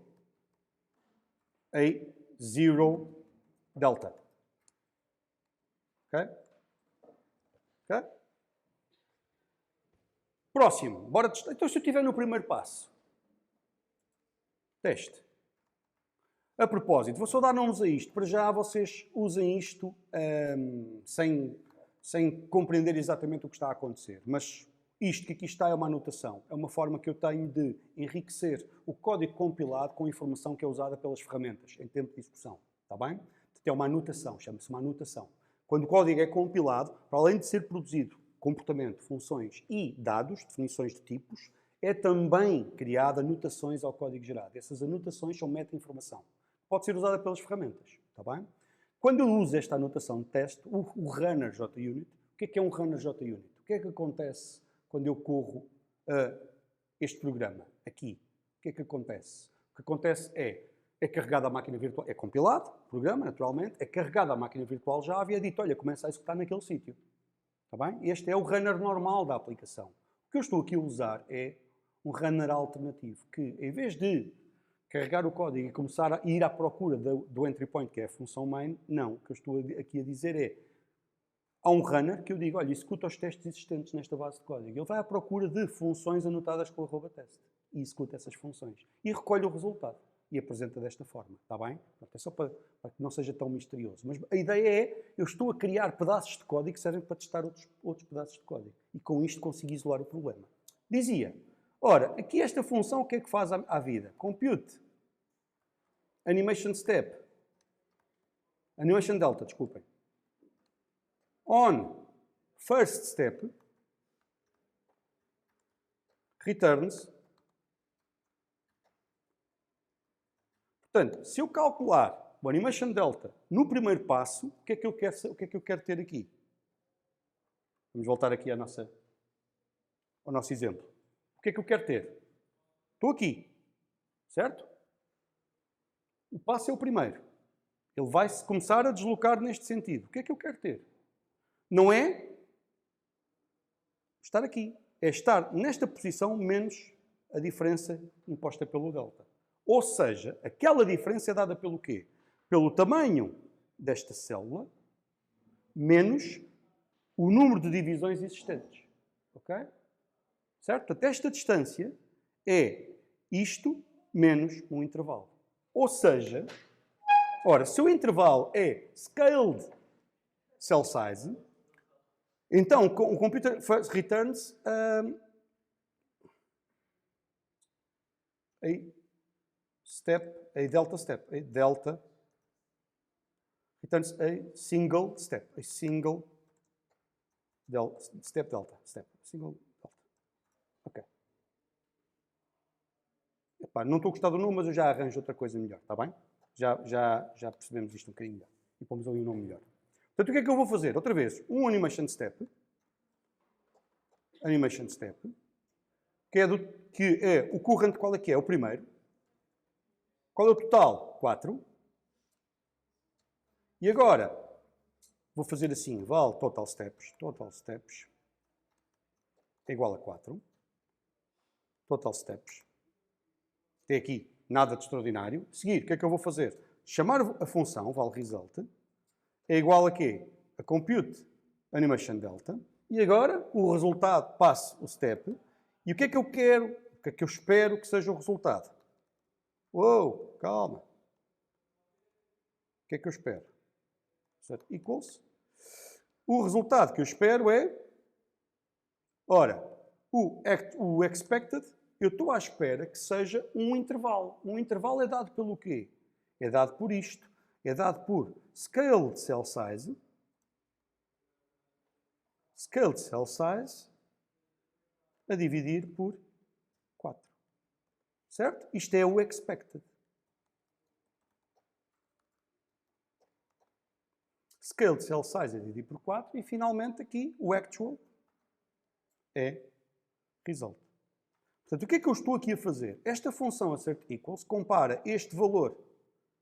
A 0 delta. Ok? Ok? Próximo. Bora testar. Então, se eu estiver no primeiro passo. Teste. A propósito, vou só dar nomes a isto. Para já, vocês usem isto sem compreender exatamente o que está a acontecer. Mas isto que aqui está é uma anotação. É uma forma que eu tenho de enriquecer o código compilado com a informação que é usada pelas ferramentas em tempo de execução. Está bem? É uma anotação, chama-se uma anotação. Quando o código é compilado, para além de ser produzido comportamento, funções e dados, definições de tipos, é também criada anotações ao código gerado. Essas anotações são meta-informação. Pode ser usada pelas ferramentas. Está bem? Quando eu uso esta anotação de teste, o runner JUnit, o que é um runner JUnit? O que é que acontece quando eu corro este programa aqui? O que é que acontece? O que acontece é carregado à máquina virtual, é compilado, o programa, naturalmente, é carregado à máquina virtual Java e é dito, olha, começa a executar naquele sítio. Está bem? Este é o runner normal da aplicação. O que eu estou aqui a usar é um runner alternativo, que em vez de carregar o código e começar a ir à procura do entry point, que é a função main, não. O que eu estou aqui a dizer é, há um runner que eu digo, olha, executa os testes existentes nesta base de código. Ele vai à procura de funções anotadas com @test e executa essas funções. E recolhe o resultado e apresenta desta forma. Está bem? É só para que não seja tão misterioso. Mas a ideia é, eu estou a criar pedaços de código que servem para testar outros pedaços de código. E com isto consigo isolar o problema. Dizia, ora, aqui esta função o que é que faz à vida? Compute animation step. Animation delta, desculpem. On first step returns. Portanto, se eu calcular o animation delta no primeiro passo, o que é que eu quero ter aqui? Vamos voltar aqui ao nosso exemplo. O que é que eu quero ter? Estou aqui, certo? O passo é o primeiro. Ele vai começar a deslocar neste sentido. O que é que eu quero ter? Não é estar aqui. É estar nesta posição menos a diferença imposta pelo delta. Ou seja, aquela diferença é dada pelo quê? Pelo tamanho desta célula menos o número de divisões existentes. Ok? Certo? Portanto, esta distância é isto menos um intervalo. Ou seja, ora, se o intervalo é scaled cell size, então o computer returns a delta step. A delta returns a single step. A single step delta. Single delta. Ok. Epá, não estou a gostar do nome, mas eu já arranjo outra coisa melhor, está bem? Já percebemos isto um bocadinho melhor. E pomos ali um nome melhor. Portanto, o que é que eu vou fazer? Outra vez, um animation step. Animation step. Que é o current, qual é que é? O primeiro. Qual é o total? 4. E agora, vou fazer assim, vale total steps. Total steps é igual a 4. Total steps. Até aqui, nada de extraordinário. A seguir, o que é que eu vou fazer? Chamar a função, val result, é igual a quê? A compute animation delta. E agora, o resultado passa o step. E o que é que eu quero? O que é que eu espero que seja o resultado? Uou, calma. O que é que eu espero? Certo? Equals. O resultado que eu espero é... Ora, o expected, eu estou à espera que seja um intervalo. Um intervalo é dado pelo quê? É dado por isto. É dado por scaled cell size scaled cell size a dividir por 4. Certo? Isto é o expected. Scaled cell size a dividir por 4 e, finalmente, aqui o actual é result. Portanto, o que é que eu estou aqui a fazer? Esta função assert equals compara este valor,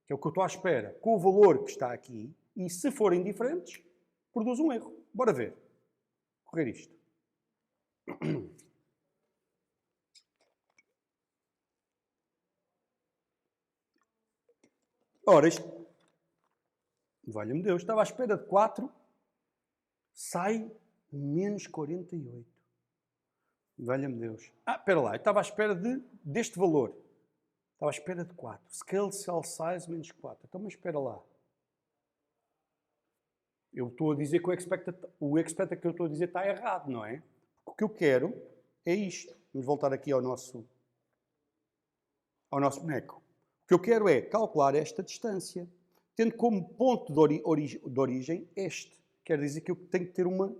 que é o que eu estou à espera, com o valor que está aqui e, se forem diferentes, produz um erro. Bora ver. Correr isto. Ora, isto... Valha-me Deus, estava à espera de 4, sai menos 48. Valha-me Deus. Espera lá, eu estava à espera deste valor. Estava à espera de 4. Scale cell size menos 4. Então, mas espera lá. Eu estou a dizer que o expected que eu estou a dizer está errado, não é? O que eu quero é isto. Vamos voltar aqui ao nosso boneco. O que eu quero é calcular esta distância, tendo como ponto de origem este. Quer dizer que eu tenho que ter uma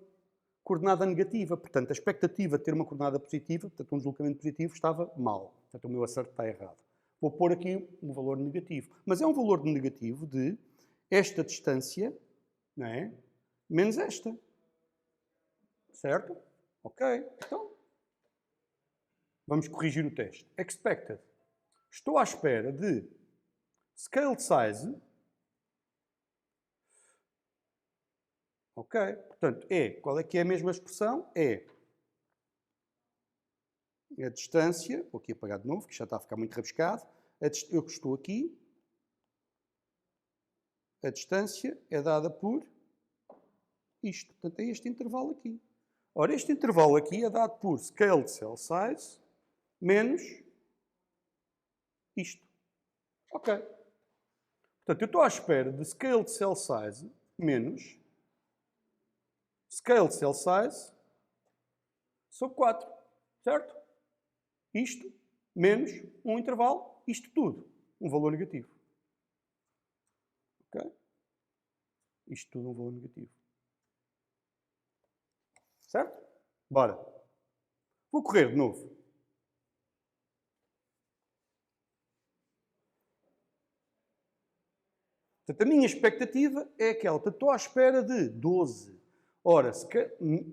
coordenada negativa. Portanto, a expectativa de ter uma coordenada positiva, portanto, um deslocamento positivo, estava mal. Portanto, o meu acerto está errado. Vou pôr aqui um valor negativo. Mas é um valor negativo de esta distância, não é? Menos esta. Certo? Ok. Então, vamos corrigir o teste. Expected. Estou à espera de scaled size. Ok? Portanto, qual é que é a mesma expressão? É a distância, vou aqui apagar de novo, que já está a ficar muito rabiscado. Eu que estou aqui, a distância é dada por isto. Portanto, é este intervalo aqui. Ora, este intervalo aqui é dado por scaled cell size menos isto. Ok. Portanto, eu estou à espera de scaled cell size menos scaled cell size sobre 4. Certo? Isto menos um intervalo, isto tudo, um valor negativo. Ok? Isto tudo um valor negativo. Certo? Bora. Vou correr de novo. Portanto, a minha expectativa é aquela. Portanto, estou à espera de 12. Ora,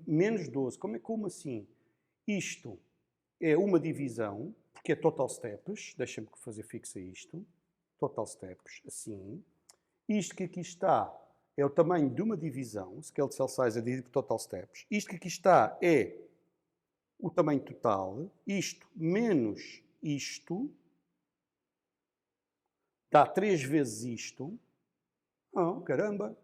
menos 12. Como assim? Isto é uma divisão, porque é total steps. Deixa-me fazer fixa isto. Total steps, assim. Isto que aqui está é o tamanho de uma divisão. Scale cell size é dividido por total steps. Isto que aqui está é o tamanho total. Isto menos isto dá 3 vezes isto. Oh, caramba!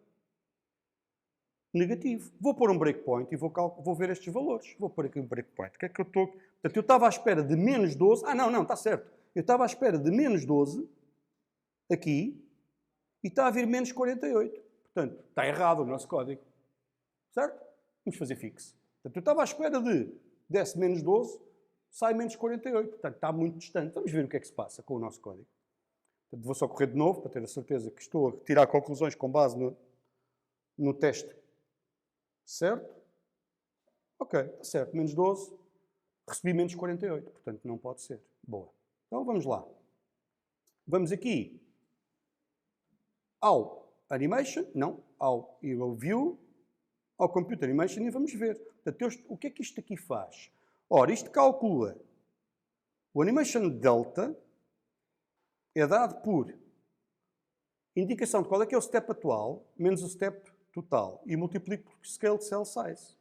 Negativo. Vou pôr um breakpoint e vou ver estes valores. Vou pôr aqui um breakpoint. O que é que eu estou... Portanto, eu estava à espera de menos 12. Não, está certo. Eu estava à espera de menos 12 aqui e está a vir menos 48. Portanto, está errado o nosso código. Certo? Vamos fazer fixe. Portanto, eu estava à espera de desse menos 12, sai menos 48. Portanto, está muito distante. Vamos ver o que é que se passa com o nosso código. Portanto, vou só correr de novo para ter a certeza que estou a tirar conclusões com base no teste. Certo? Ok, está certo. Menos 12, recebi menos 48. Portanto, não pode ser. Boa. Então, vamos lá. Vamos aqui ao Animation, não, ao View, ao Computer Animation e vamos ver. Portanto, o que é que isto aqui faz? Ora, isto calcula o Animation Delta é dado por indicação de qual é que é o step atual, menos o step total, e multiplico por Scaled Cell Size.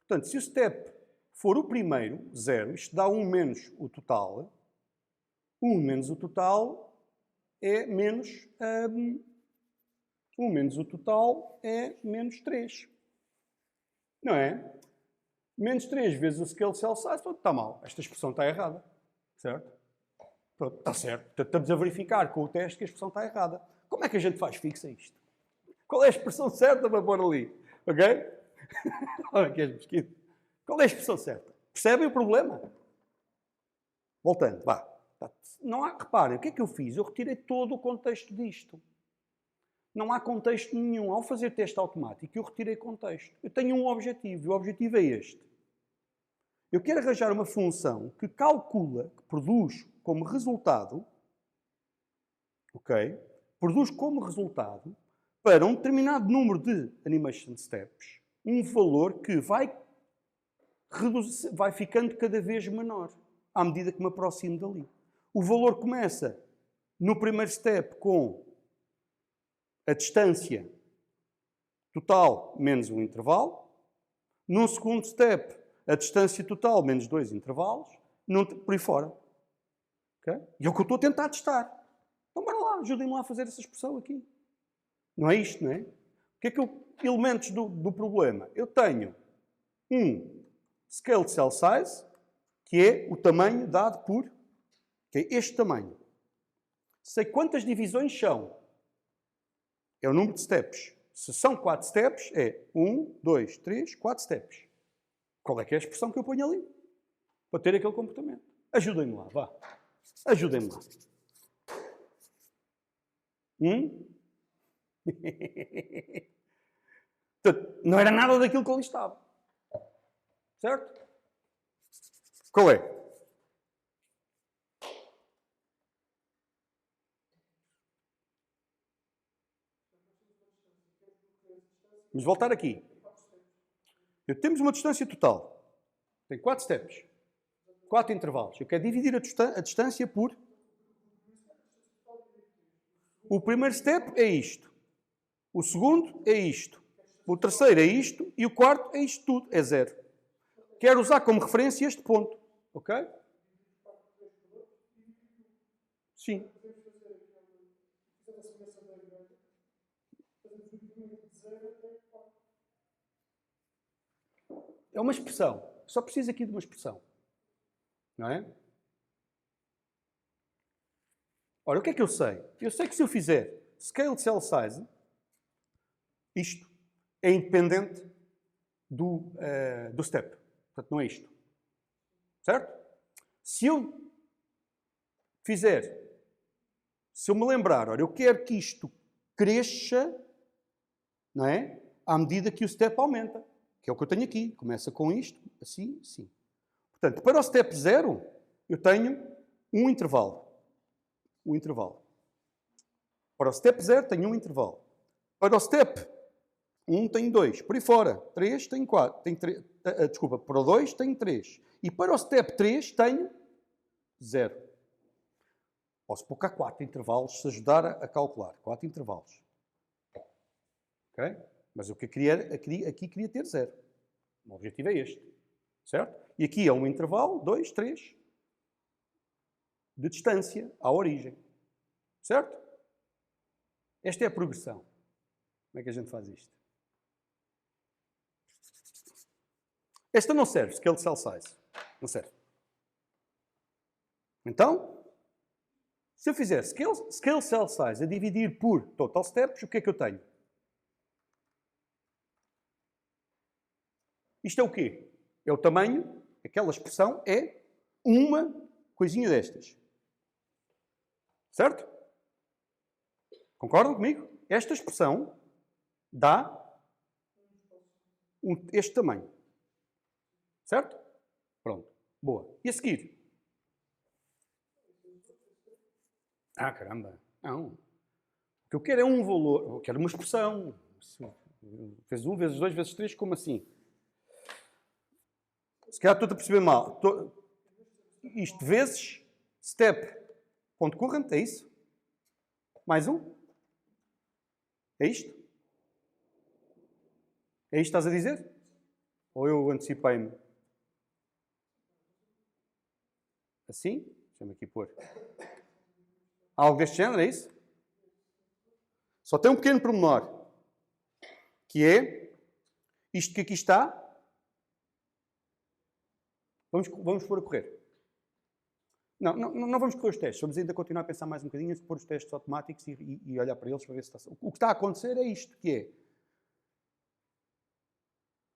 Portanto, se o step for o primeiro, 0, isto dá 1 menos o total. 1 menos o total é menos... 1 menos o total é menos 3. Não é? Menos 3 vezes o Scaled Cell Size, pronto, está mal. Esta expressão está errada. Certo? Pronto, está certo. Portanto, estamos a verificar com o teste que a expressão está errada. Como é que a gente faz fixa isto? Qual é a expressão certa para pôr ali? Ok? Olha que és mesquito. Qual é a expressão certa? Percebem o problema? Voltando, vá. Não há, reparem, o que é que eu fiz? Eu retirei todo o contexto disto. Não há contexto nenhum. Ao fazer teste automático, eu retirei contexto. Eu tenho um objetivo, e o objetivo é este. Eu quero arranjar uma função que calcula, que produz como resultado, ok? Produz como resultado, para um determinado número de animation steps, um valor que vai ficando cada vez menor, à medida que me aproximo dali. O valor começa no primeiro step com a distância total menos um intervalo. No segundo step, a distância total menos 2 intervalos. Por aí fora. Okay? E é o que eu estou a tentar testar. Então, bora lá, ajudem-me lá a fazer essa expressão aqui. Não é isto, não é? O que é que elementos do problema? Eu tenho um scaled cell size, que é o tamanho dado por, que é este tamanho. Sei quantas divisões são. É o número de steps. Se são 4 steps, é 1, 2, 3, 4 steps. Qual é que é a expressão que eu ponho ali? Para ter aquele comportamento. Ajudem-me lá, vá. Ajudem-me lá. Portanto, não era nada daquilo que ali estava. Certo? Qual é? Vamos voltar aqui. Temos uma distância total. Tem 4 steps. 4 intervalos. Eu quero dividir a distância por... O primeiro step é isto. O segundo é isto. O terceiro é isto. E o quarto é isto tudo. É 0. Quero usar como referência este ponto. Ok? Sim. É uma expressão. Só preciso aqui de uma expressão. Não é? Ora, o que é que eu sei? Eu sei que se eu fizer scaled cell size, isto é independente do step. Portanto, não é isto. Certo? Se eu me lembrar, ora, eu quero que isto cresça, não é? À medida que o step aumenta. Que é o que eu tenho aqui. Começa com isto, assim, assim. Portanto, para o step 0, eu tenho um intervalo. Um intervalo. Para o step 0, tenho um intervalo. Para o step 1, tenho 2. Por aí fora. 3, tenho 4. Desculpa, para o 2, tenho 3. E para o step 3, tenho 0. Posso pôr cá 4 intervalos, se ajudar a calcular. 4 intervalos. Ok? Mas o que eu queria ter 0. O objetivo é este. Certo? E aqui é um intervalo, 2, 3, de distância à origem. Certo? Esta é a progressão. Como é que a gente faz isto? Esta não serve, scaled cell size. Não serve. Então, se eu fizer scale cell size a dividir por total steps, o que é que eu tenho? Isto é o quê? É o tamanho, aquela expressão é uma coisinha destas. Certo? Concordam comigo? Esta expressão dá este tamanho. Certo? Pronto. Boa. E a seguir? Ah, caramba. Não. O que eu quero é um valor. Eu quero uma expressão. Vezes 1, vezes 2, vezes 3, como assim? Se calhar estou a perceber mal. Isto vezes step.current, é isso? Mais um? É isto? É isto que estás a dizer? Ou eu antecipei-me? Assim? Deixa-me aqui pôr. Algo deste género, é isso? Só tem um pequeno pormenor. Que é isto que aqui está. Vamos pôr a correr. Não vamos correr os testes. Vamos ainda continuar a pensar mais um bocadinho antes de pôr os testes automáticos e olhar para eles para ver se está... O que está a acontecer é isto, que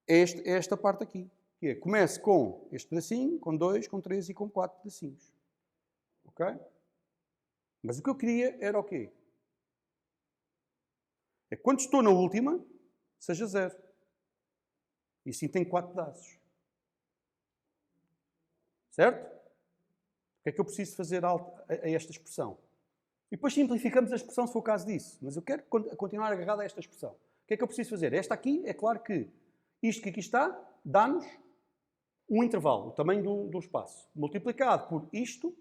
é esta parte aqui. Que é, comece com este pedacinho, com 2, com 3 e com 4 pedacinhos. Ok? Mas o que eu queria era o quê? É que quando estou na última, seja 0. E assim tem 4 pedaços. Certo? O que é que eu preciso fazer a esta expressão? E depois simplificamos a expressão se for o caso disso. Mas eu quero continuar agarrado a esta expressão. O que é que eu preciso fazer? Esta aqui, é claro que isto que aqui está, dá-nos um intervalo, o tamanho do espaço. Multiplicado por isto,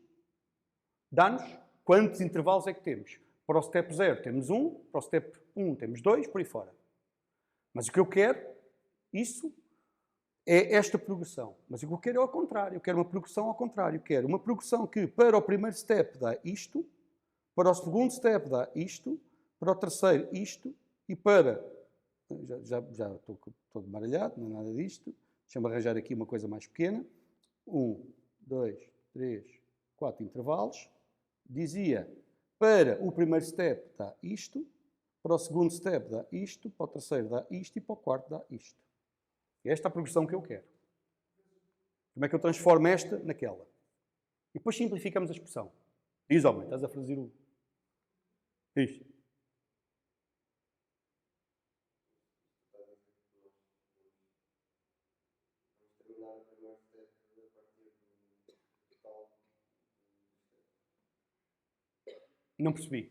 dá-nos quantos intervalos é que temos. Para o step 0 temos 1, para o step 1 temos 2, por aí fora. Mas o que eu quero, isso é esta progressão. Mas o que eu quero é ao contrário. Eu quero uma progressão ao contrário. Eu quero uma progressão que para o primeiro step dá isto, para o segundo step dá isto, para o terceiro isto e para... Já estou todo baralhado, não é nada disto. Deixa-me arranjar aqui uma coisa mais pequena. 1, 2, 3, 4 intervalos. Dizia, para o primeiro step dá isto, para o segundo step dá isto, para o terceiro dá isto e para o quarto dá isto. É esta a progressão que eu quero. Como é que eu transformo esta naquela? E depois simplificamos a expressão. Diz, homem, estás a fazer o... Diz. Não percebi.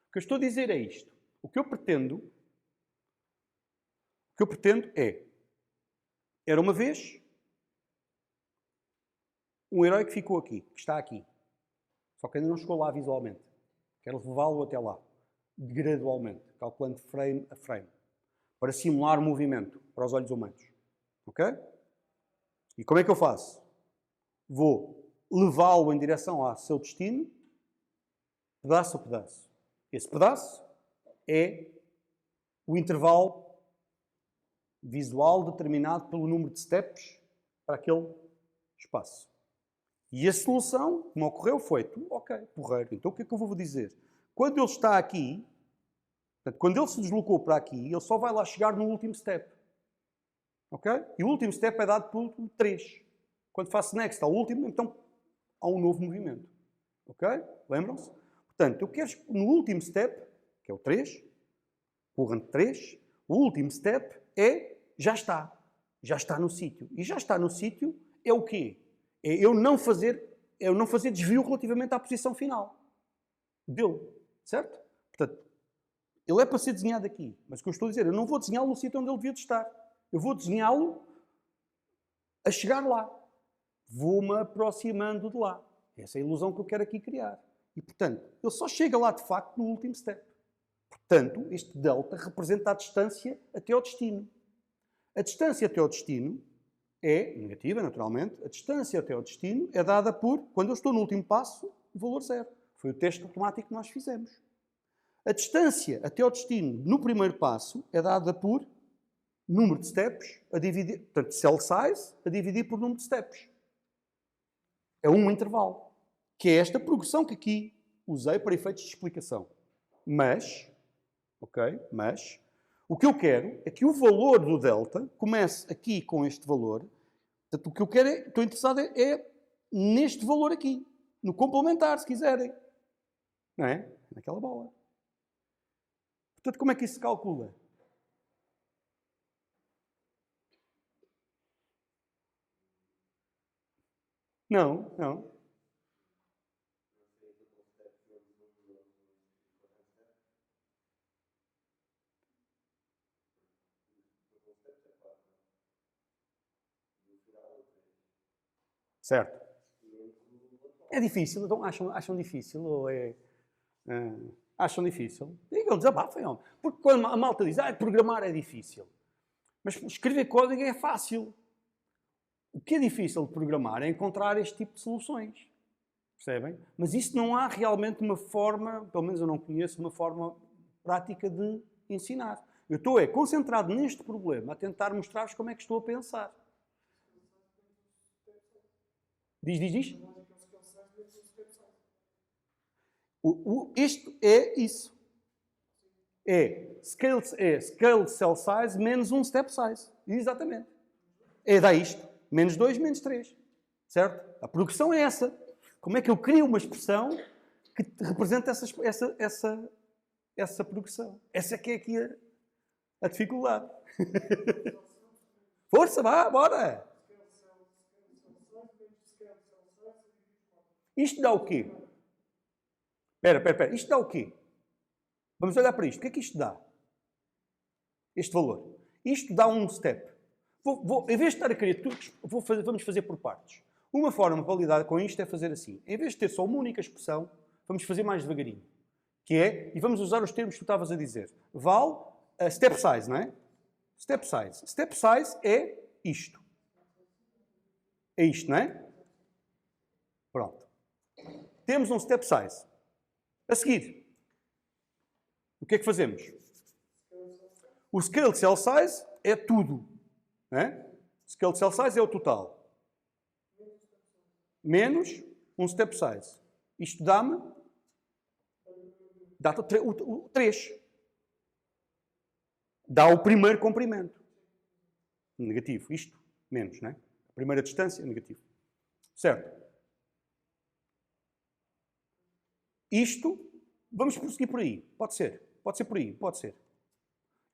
O que eu estou a dizer é isto. O que eu pretendo é... Era uma vez um herói que ficou aqui, que está aqui. Só que ainda não chegou lá visualmente. Quero levá-lo até lá. Gradualmente. Calculando frame a frame. Para simular o movimento para os olhos humanos. Ok? E como é que eu faço? Vou levá-lo em direção ao seu destino, pedaço a pedaço. Esse pedaço é o intervalo visual determinado pelo número de steps para aquele espaço. E a solução que me ocorreu foi, ok, porreiro, então o que é que eu vou dizer? Quando ele está aqui, portanto, quando ele se deslocou para aqui, ele só vai lá chegar no último step. Ok? E o último step é dado por 3. Quando faço next ao último, então há um novo movimento. Ok? Lembram-se? Portanto, eu quero no último step, que é o 3, current 3, o último step é já está no sítio. E já está no sítio é o quê? É eu não fazer desvio relativamente à posição final dele. Certo? Portanto, ele é para ser desenhado aqui. Mas o que eu estou a dizer, eu não vou desenhá-lo no sítio onde ele devia de estar. Eu vou desenhá-lo a chegar lá. Vou-me aproximando de lá. Essa é a ilusão que eu quero aqui criar. E, portanto, ele só chega lá, de facto, no último step. Portanto, este delta representa a distância até ao destino. A distância até ao destino é negativa, naturalmente. A distância até ao destino é dada por, quando eu estou no último passo, o valor 0. Foi o teste automático que nós fizemos. A distância até ao destino no primeiro passo é dada por número de steps a dividir, portanto, cell size a dividir por número de steps. É um intervalo. Que é esta progressão que aqui usei para efeitos de explicação. Mas, o que eu quero é que o valor do delta comece aqui com este valor. Portanto, o que eu quero estou interessado é neste valor aqui. No complementar, se quiserem. Não é? Naquela bola. Portanto, como é que isso se calcula? Não. Certo. É difícil, então acham difícil ou é... acham difícil? Digam, desabafem. Porque quando a malta diz, programar é difícil. Mas escrever código é fácil. O que é difícil de programar é encontrar este tipo de soluções. Percebem? Mas isso não há realmente uma forma, pelo menos eu não conheço, uma forma prática de ensinar. Eu estou concentrado neste problema, a tentar mostrar-vos como é que estou a pensar. Diz. Isto é isso. É scale cell size menos um step size. Exatamente. Dá isto. Menos 2, menos 3. Certo? A progressão é essa. Como é que eu crio uma expressão que representa essa essa progressão. Essa é que é aqui a dificuldade. Força, vá, bora! Isto dá o quê? Espera. Isto dá o quê? Vamos olhar para isto. O que é que isto dá? Este valor. Isto dá um step. Em vez de estar a querer tudo, vamos fazer por partes. Uma forma de validar com isto é fazer assim. Em vez de ter só uma única expressão, vamos fazer mais devagarinho. Que é, e vamos usar os termos que tu estavas a dizer. Vale step size, não é? Step size. Step size é isto. É isto, não é? Pronto. Temos um step size. A seguir, o que é que fazemos? O scaled cell size é tudo. Não é? Scaled cell size é o total. Menos um step size. Isto dá-me... Dá-te o 3. Dá o primeiro comprimento. Negativo. Isto, menos, não é? A primeira distância, negativo. Certo? Isto, vamos prosseguir por aí. Pode ser. Pode ser por aí. Pode ser.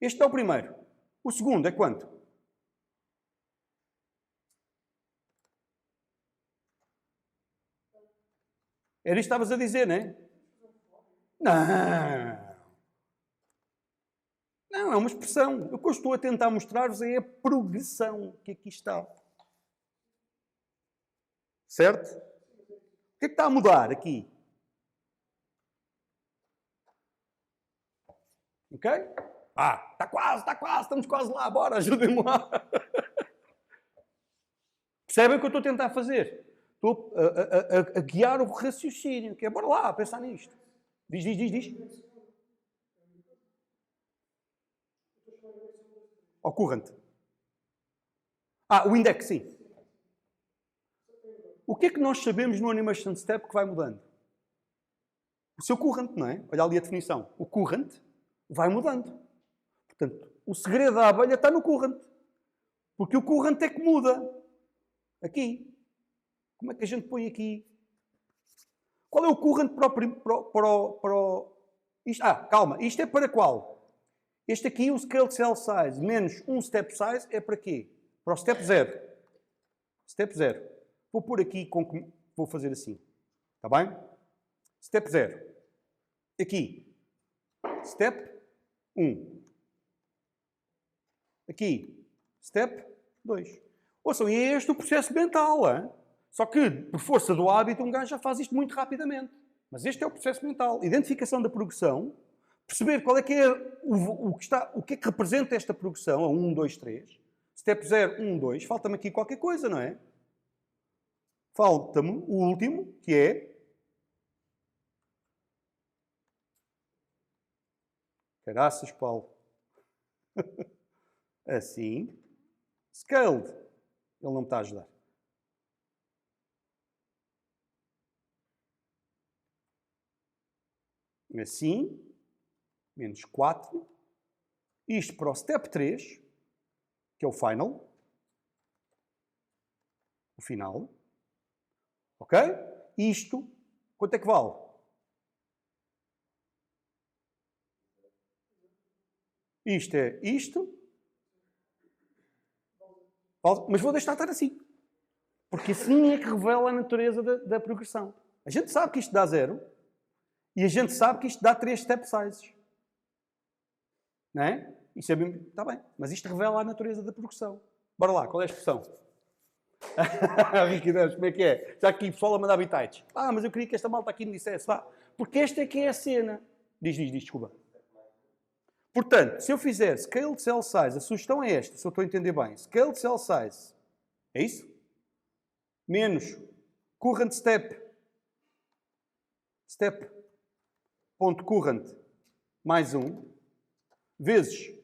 Este é o primeiro. O segundo é quanto? Era isto que estavas a dizer, não é? Não, é uma expressão. O que eu estou a tentar mostrar-vos é a progressão que aqui está. Certo? O que é que está a mudar aqui? Ok? Está quase, estamos quase lá, bora, ajudem-me lá. Percebem o que eu estou a tentar fazer? Estou a guiar o raciocínio, que é, bora lá, pensar nisto. Diz. Ao current. O index, sim. O que é que nós sabemos no animation step que vai mudando? O seu current, não é? Olha ali a definição. O current vai mudando. Portanto, o segredo da abelha está no current. Porque o current é que muda. Aqui. Como é que a gente põe aqui? Qual é o current para o... Isto, calma. Isto é para qual? Este aqui, o scaled cell size menos um step size, é para quê? Para o step 0. Step 0. Vou pôr aqui, vou fazer assim. Está bem? Step 0. Aqui. Step 1. Aqui. Step 2. Ouçam, e é este o processo mental, hein? Só que, por força do hábito, um gajo já faz isto muito rapidamente. Mas este é o processo mental. Identificação da progressão, perceber qual é que é o que é que representa esta progressão, a 1, 2, 3. Step 0, 1, 2. Falta-me aqui qualquer coisa, não é? Falta-me o último, que é... Caraças, Paulo. Assim. Scaled. Ele não me está a ajudar. Assim. Menos 4. Isto para o step 3, que é o final. O final. Ok? Isto, quanto é que vale? Isto é isto. Mas vou deixar estar assim. Porque assim é que revela a natureza da progressão. A gente sabe que isto dá 0. E a gente sabe que isto dá 3 step sizes. Não é? E sabemos, está bem. Mas isto revela a natureza da progressão. Bora lá, qual é a expressão? Ricky Deus, como é que é? Já aqui o pessoal a mandar habitats. Mas eu queria que esta malta aqui me dissesse. Porque esta é que é a cena. Diz, desculpa. Portanto, se eu fizer scaled cell size, a sugestão é esta, se eu estou a entender bem. Scaled cell size, é isso? Menos current step, ponto current, mais 1, vezes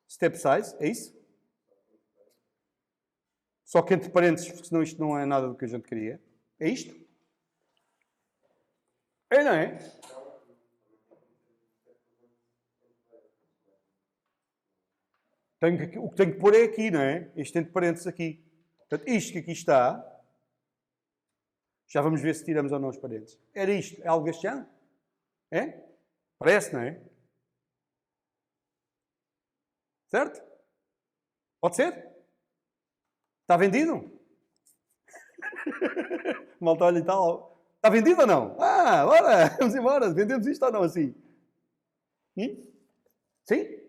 step size, é isso? Só que entre parênteses, porque senão isto não é nada do que a gente queria. É isto? É, não é? O que tenho que pôr é aqui, não é? Isto entre parênteses aqui. Portanto, isto que aqui está, já vamos ver se tiramos ou não os parênteses. Era isto. É algo este ano? É? Parece, não é? Certo? Pode ser? Está vendido? Malta olha e tal. Está vendido ou não? Ah, bora, vamos embora. Vendemos isto ou não assim? Sim?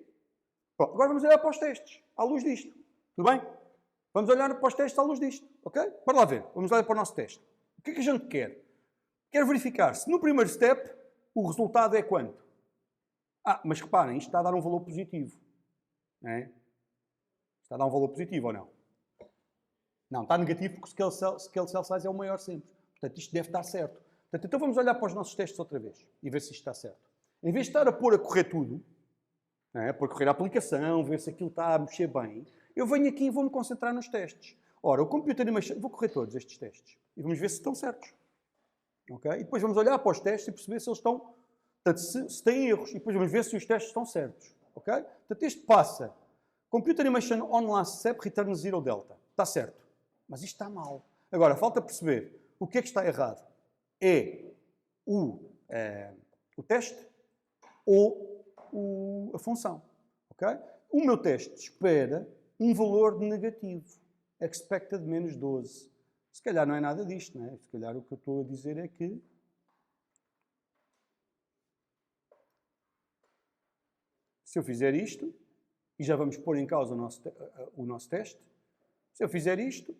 Pronto, agora vamos olhar para os testes, à luz disto. Tudo bem? Vamos olhar para os testes à luz disto. Ok? Bora lá ver. Vamos olhar para o nosso teste. O que é que a gente quer? Quer verificar se no primeiro step o resultado é quanto? Mas reparem, isto está a dar um valor positivo. Não é? Está a dar um valor positivo ou não? Não, está negativo porque o scale cell size é o maior sempre. Portanto, isto deve estar certo. Portanto, então vamos olhar para os nossos testes outra vez e ver se isto está certo. Em vez de estar a pôr a correr tudo, não é? Pôr a correr a aplicação, ver se aquilo está a mexer bem, eu venho aqui e vou-me concentrar nos testes. Ora, o Computer Animation... Vou correr todos estes testes e vamos ver se estão certos. Okay? E depois vamos olhar para os testes e perceber se eles estão... Portanto, se têm erros. E depois vamos ver se os testes estão certos. Okay? Portanto, este passa. Computer Animation on last step return 0 delta. Está certo. Mas isto está mal. Agora, falta perceber o que é que está errado. É o teste ou a função. Okay? O meu teste espera um valor negativo. Expected menos 12. Se calhar não é nada disto, não é? Se calhar o que eu estou a dizer é que se eu fizer isto, e já vamos pôr em causa o nosso teste, se eu fizer isto,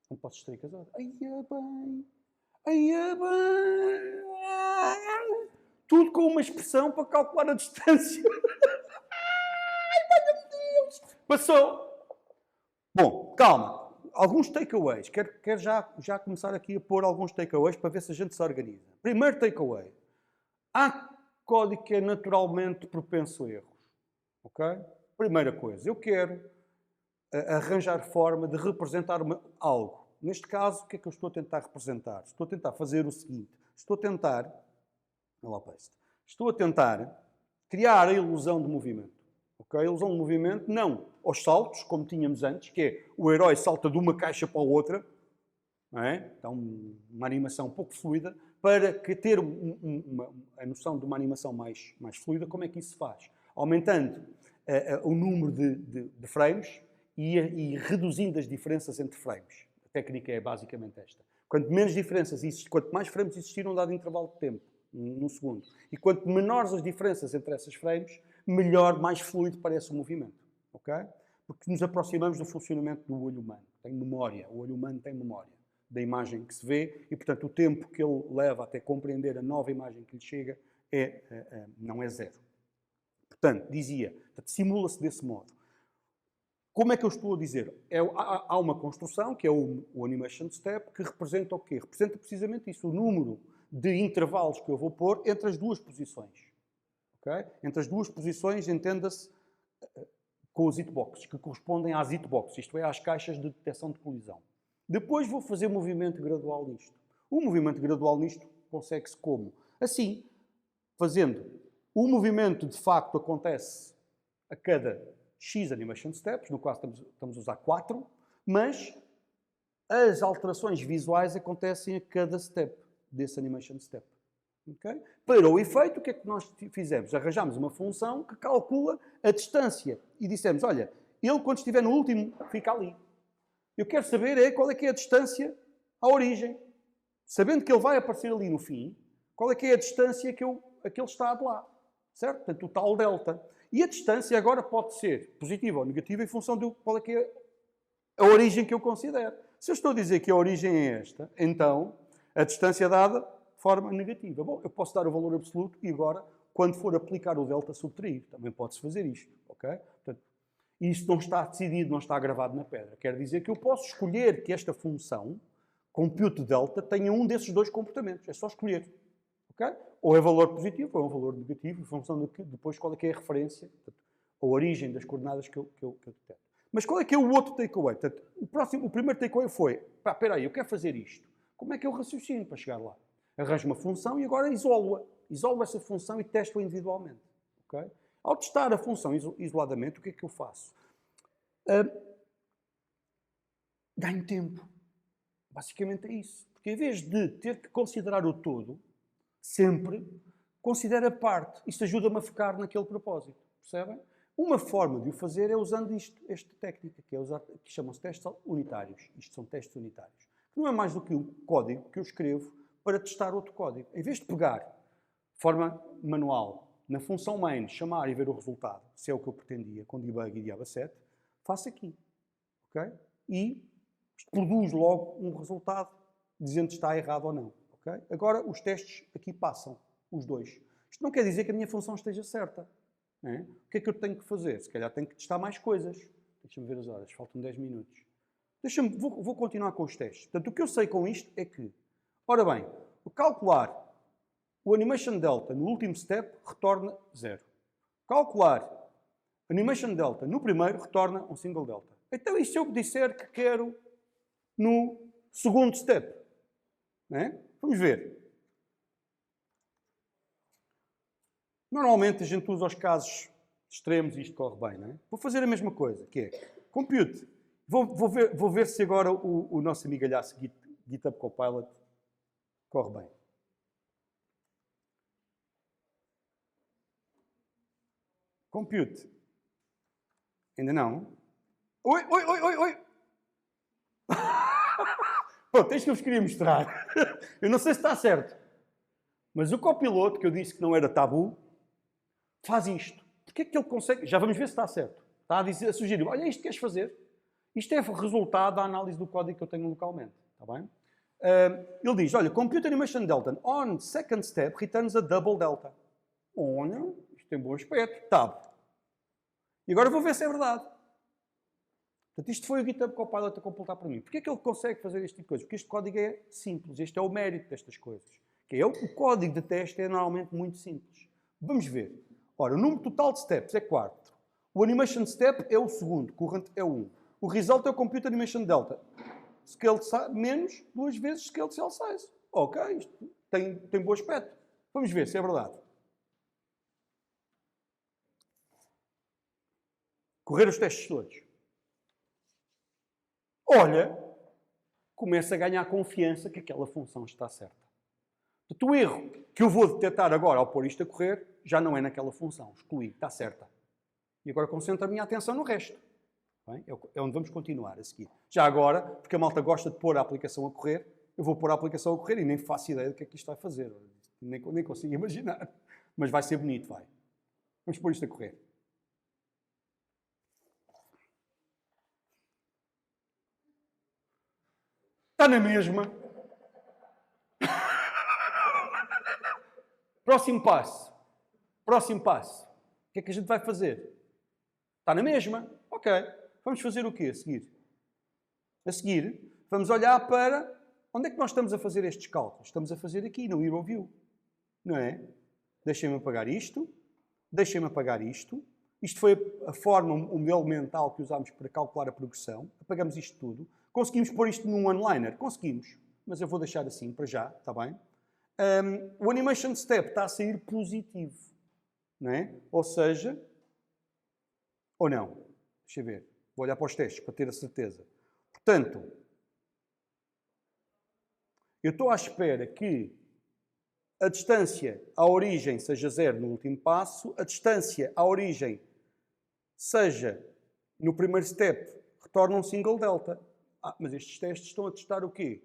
não posso distrair casado. Ai, é bem. Tudo com uma expressão para calcular a distância. Ai, meu Deus! Passou. Bom, calma. Alguns takeaways. Quero já começar aqui a pôr alguns takeaways para ver se a gente se organiza. Primeiro takeaway. Há código que é naturalmente propenso a erros. Ok? Primeira coisa. Eu quero arranjar forma de representar algo. Neste caso, o que é que eu estou a tentar representar? Estou a tentar fazer o seguinte. Estou a tentar criar a ilusão de movimento. Okay? A ilusão de movimento, não aos saltos, como tínhamos antes, que é o herói salta de uma caixa para a outra, não é? Então, uma animação um pouco fluida, para que ter a noção de uma animação mais fluida, como é que isso se faz? Aumentando o número de frames e reduzindo as diferenças entre frames. A técnica é basicamente esta. Quanto menos diferenças existem, quanto mais frames existiram, dado intervalo de tempo, num segundo. E quanto menores as diferenças entre essas frames, melhor, mais fluido parece o movimento. Okay? Porque nos aproximamos do funcionamento do olho humano. Tem memória. O olho humano tem memória da imagem que se vê e, portanto, o tempo que ele leva até compreender a nova imagem que lhe chega não é zero. Portanto, simula-se desse modo. Como é que eu estou a dizer? Há uma construção, que é o Animation Step, que representa o quê? Representa precisamente isso, o número de intervalos que eu vou pôr entre as duas posições. Okay? Entre as duas posições, entenda-se com os hitboxes, que correspondem às hitboxes, isto é, às caixas de detecção de colisão. Depois vou fazer movimento gradual nisto. O movimento gradual nisto consegue-se como? Assim, fazendo. O movimento, de facto, acontece a cada X animation steps, no qual estamos a usar 4, mas as alterações visuais acontecem a cada step desse animation step. Okay? Para o efeito, o que é que nós fizemos? Arranjámos uma função que calcula a distância e dissemos, olha, ele quando estiver no último, fica ali. Eu quero saber qual é que é a distância à origem. Sabendo que ele vai aparecer ali no fim, qual é que é a distância que ele está de lá. Certo? Portanto, o tal delta. E a distância agora pode ser positiva ou negativa em função de qual é que é a origem que eu considero. Se eu estou a dizer que a origem é esta, então a distância é dada de forma negativa. Bom, eu posso dar o valor absoluto e agora, quando for aplicar o delta, subtrair. Também pode-se fazer isto. Okay? Portanto, isto não está decidido, não está gravado na pedra. Quer dizer que eu posso escolher que esta função, compute delta, tenha um desses dois comportamentos. É só escolher. Okay? Ou é valor positivo, ou é um valor negativo, em função de depois qual é que é a referência, portanto, a origem das coordenadas que eu detecto. Mas qual é que é o outro takeaway? Portanto, o primeiro takeaway foi, espera aí, eu quero fazer isto. Como é que eu raciocino para chegar lá? Arranjo uma função e agora isolo-a. Isolo essa função e testo-a individualmente. Okay? Ao testar a função isoladamente, o que é que eu faço? Ganho tempo. Basicamente é isso. Porque em vez de ter que considerar o todo, sempre considera a parte. Isto ajuda-me a focar naquele propósito. Percebem? Uma forma de o fazer é usando esta técnica, que chamam-se testes unitários. Isto são testes unitários. Que não é mais do que um código que eu escrevo para testar outro código. Em vez de pegar de forma manual na função main, chamar e ver o resultado, se é o que eu pretendia, com debug e diabo 7, faço aqui. Okay? E isto produz logo um resultado dizendo se está errado ou não. Okay? Agora, os testes aqui passam, os dois. Isto não quer dizer que a minha função esteja certa. Não é? O que é que eu tenho que fazer? Se calhar tenho que testar mais coisas. Deixa-me ver as horas, faltam 10 minutos. Vou continuar com os testes. Portanto, o que eu sei com isto é que, ora bem, o calcular o animation delta no último step retorna 0. Calcular animation delta no primeiro retorna um single delta. Então, e se eu disser que quero no segundo step? Não é? Vamos ver. Normalmente a gente usa os casos extremos e isto corre bem, não é? Vou fazer a mesma coisa, que é compute. Vou ver se agora o nosso amigalhaço GitHub Copilot corre bem. Compute. Ainda não? Oi! Pronto, é isto que eu vos queria mostrar. Eu não sei se está certo. Mas o copiloto, que eu disse que não era tabu, faz isto. Porquê é que ele consegue? Já vamos ver se está certo. Está a sugerir, olha, isto que queres fazer. Isto é resultado da análise do código que eu tenho localmente. Está bem? Ele diz, olha, compute animation delta on second step returns a double delta. Olha, isto tem bom aspecto. Tab. E agora vou ver se é verdade. Portanto, isto foi o GitHub Copilot a completar para mim. Porquê é que ele consegue fazer este tipo de coisas? Porque este código é simples. Este é o mérito destas coisas. Que é o código de teste é normalmente muito simples. Vamos ver. Ora, o número total de steps é 4. O animation step é o segundo. Current é 1. O result é o compute animation delta. Scale menos 2 vezes scale cell size. Ok, isto tem bom aspecto. Vamos ver se é verdade. Correr os testes todos. Olha, começa a ganhar confiança que aquela função está certa. Portanto, o erro que eu vou detectar agora ao pôr isto a correr já não é naquela função. Excluí, está certa. E agora concentro a minha atenção no resto. Bem, é onde vamos continuar a seguir. Já agora, porque a malta gosta de pôr a aplicação a correr, eu vou pôr a aplicação a correr e nem faço ideia do que é que isto vai fazer. Nem consigo imaginar. Mas vai ser bonito, vai. Vamos pôr isto a correr. Está na mesma. Próximo passo. Próximo passo. O que é que a gente vai fazer? Está na mesma. Ok. Vamos fazer o quê a seguir? A seguir, vamos olhar para onde é que nós estamos a fazer estes cálculos. Estamos a fazer aqui, no Hero View. Não é? Deixem-me apagar isto. Deixem-me apagar isto. Isto foi a forma, o modelo mental que usámos para calcular a progressão. Apagamos isto tudo. Conseguimos pôr isto num one-liner? Conseguimos. Mas eu vou deixar assim para já, está bem? O animation step está a sair positivo. Não é? Ou seja, ou não. Deixa eu ver. Vou olhar para os testes para ter a certeza. Portanto, eu estou à espera que a distância à origem seja 0 no último passo, a distância à origem seja no primeiro step, retorna um single delta. Mas estes testes estão a testar o quê?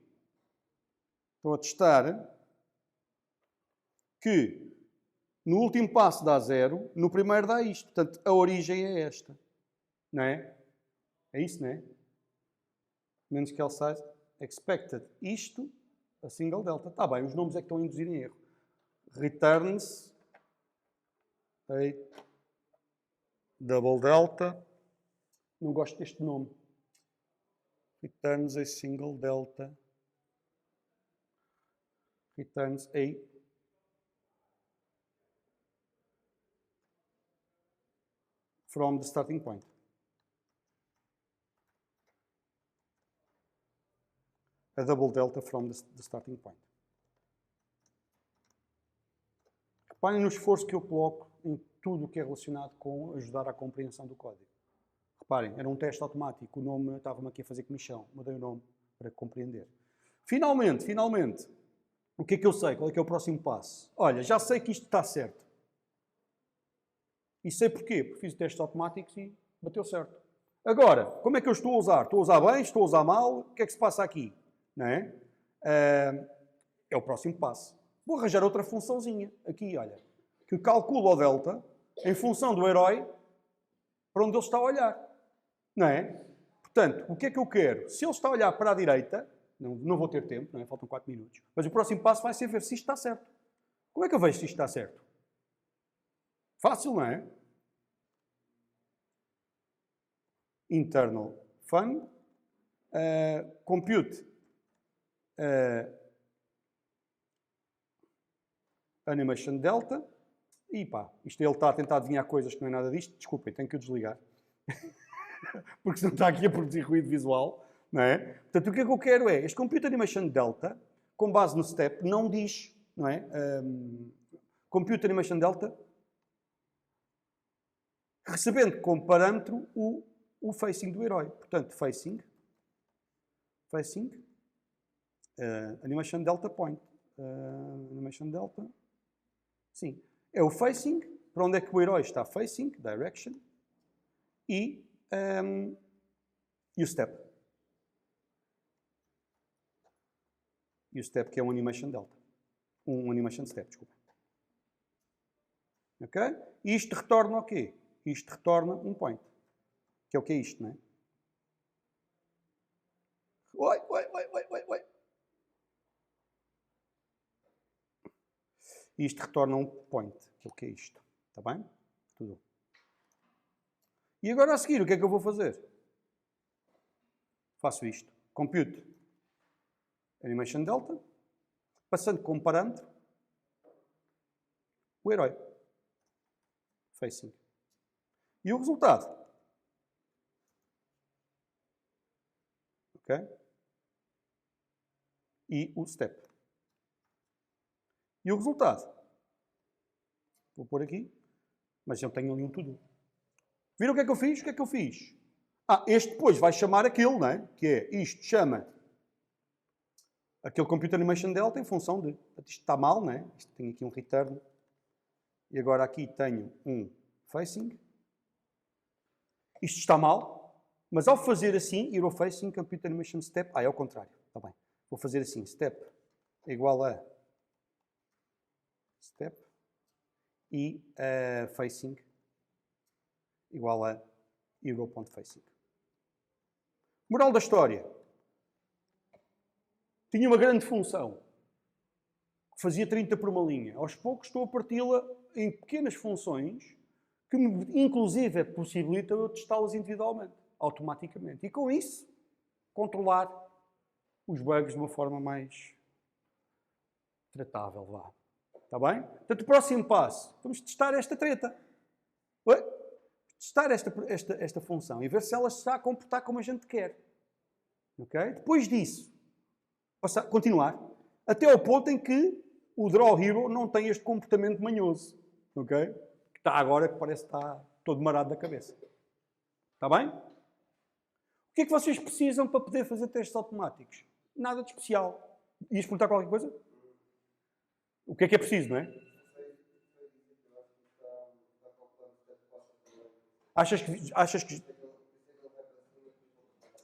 Estão a testar que no último passo dá 0, no primeiro dá isto. Portanto, a origem é esta. Não é? É isso, não é? Menos scale size expected. Isto, a single delta. Está bem, os nomes é que estão a induzir em erro. Returns a double delta. Não gosto deste nome. Returns a single delta. Returns a from the starting point. A double delta from the starting point. Reparem no esforço que eu coloco em tudo o que é relacionado com ajudar à compreensão do código. Reparem, era um teste automático, o nome estava-me aqui a fazer comissão, mudei o nome para compreender. Finalmente, o que é que eu sei? Qual é que é o próximo passo? Olha, já sei que isto está certo. E sei porquê, porque fiz testes automáticos e bateu certo. Agora, como é que eu estou a usar? Estou a usar bem? Estou a usar mal? O que é que se passa aqui? Não é? É o próximo passo. Vou arranjar outra funçãozinha. Aqui, olha. Que calcula o delta em função do herói para onde ele está a olhar. Não é? Portanto, o que é que eu quero? Se ele está a olhar para a direita, não vou ter tempo, não é? Faltam 4 minutos. Mas o próximo passo vai ser ver se isto está certo. Como é que eu vejo se isto está certo? Fácil, não é? Internal fun, compute animation delta, e pá, isto ele está a tentar adivinhar coisas que não é nada disto, desculpem, tenho que o desligar, porque senão está aqui a produzir ruído visual, não é? Portanto, o que é que eu quero é, este compute animation delta, com base no step, não diz, não é? Compute animation delta, recebendo como parâmetro o facing do herói. Portanto, facing, animation delta point. Animation delta, sim. É o facing, para onde é que o herói está facing, direction, e o step. E o step que é um animation delta. Um animation step, desculpa. Ok? E isto retorna o quê? Isto retorna um point. Que é o que é isto, não é? Oi. Isto retorna um point, que é o que é isto. Está bem? Tudo. E agora a seguir, o que é que eu vou fazer? Faço isto. Compute animation delta, passando como parâmetro o herói. Facing. E o resultado? Ok? E o step. E o resultado? Vou pôr aqui, mas eu tenho ali um tudo. Viram o que é que eu fiz? O que é que eu fiz? Este depois vai chamar aquele, não é? Que é, isto chama aquele Compute Animation Delta em função de, isto está mal, não é? Isto tem aqui um return. E agora aqui tenho um facing. Isto está mal, mas ao fazer assim, Hero Facing, Compute Animation Step, é ao contrário, está bem. Vou fazer assim, step é igual a step e facing igual a hero.facing. Moral da história. Tinha uma grande função, que fazia 30 por uma linha. Aos poucos estou a parti-la em pequenas funções que me, inclusive, possibilitam eu testá-las individualmente, automaticamente. E com isso, controlar os bugs de uma forma mais tratável, vá. Está bem? Portanto, o próximo passo, vamos testar esta treta. Testar esta função e ver se ela está a comportar como a gente quer. Okay? Depois disso, continuar, até ao ponto em que o Draw Hero não tem este comportamento manhoso. Okay? Que está agora, que parece que está todo marado da cabeça. Está bem? O que é que vocês precisam para poder fazer testes automáticos? Nada de especial. Ias perguntar qualquer coisa? O que é preciso, não é? Achas que...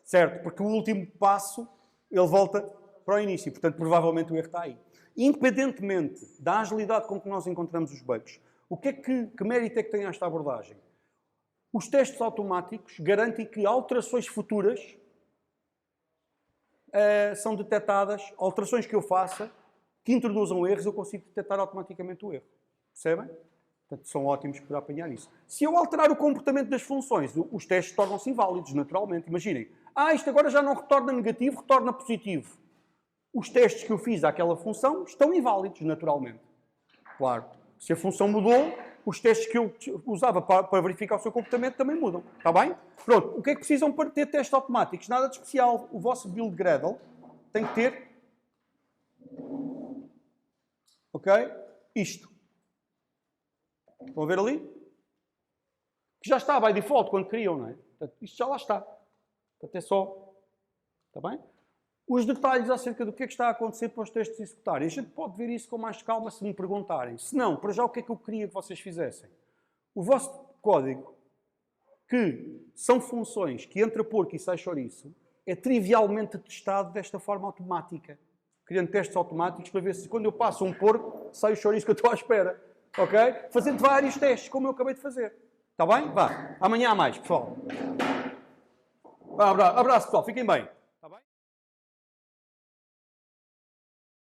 Certo, porque o último passo, ele volta para o início. Portanto, provavelmente o erro está aí. Independentemente da agilidade com que nós encontramos os bugs, que mérito é que tem esta abordagem? Os testes automáticos garantem que alterações futuras são detectadas, alterações que eu faça, que introduzam erros, eu consigo detectar automaticamente o erro. Percebem? Portanto, são ótimos para apanhar isso. Se eu alterar o comportamento das funções, os testes tornam-se inválidos, naturalmente. Imaginem, isto agora já não retorna negativo, retorna positivo. Os testes que eu fiz àquela função estão inválidos, naturalmente. Claro, se a função mudou, os testes que eu usava para verificar o seu comportamento também mudam. Está bem? Pronto, o que é que precisam para ter testes automáticos? Nada de especial. O vosso build Gradle tem que ter... Ok? Isto. Estão a ver ali? Que já está by default quando criam, não é? Portanto, isto já lá está. Portanto, é só... Está bem? Os detalhes acerca do que é que está a acontecer para os testes executarem. A gente pode ver isso com mais calma se me perguntarem. Se não, para já o que é que eu queria que vocês fizessem? O vosso código que são funções que entra porco e sai chouriço é trivialmente testado desta forma automática. Criando testes automáticos para ver se quando eu passo um porco, sai o chouriço que eu estou à espera. Ok? Fazendo vários testes, como eu acabei de fazer. Está bem? Vá. Amanhã há mais, pessoal. Abraço, pessoal. Fiquem bem.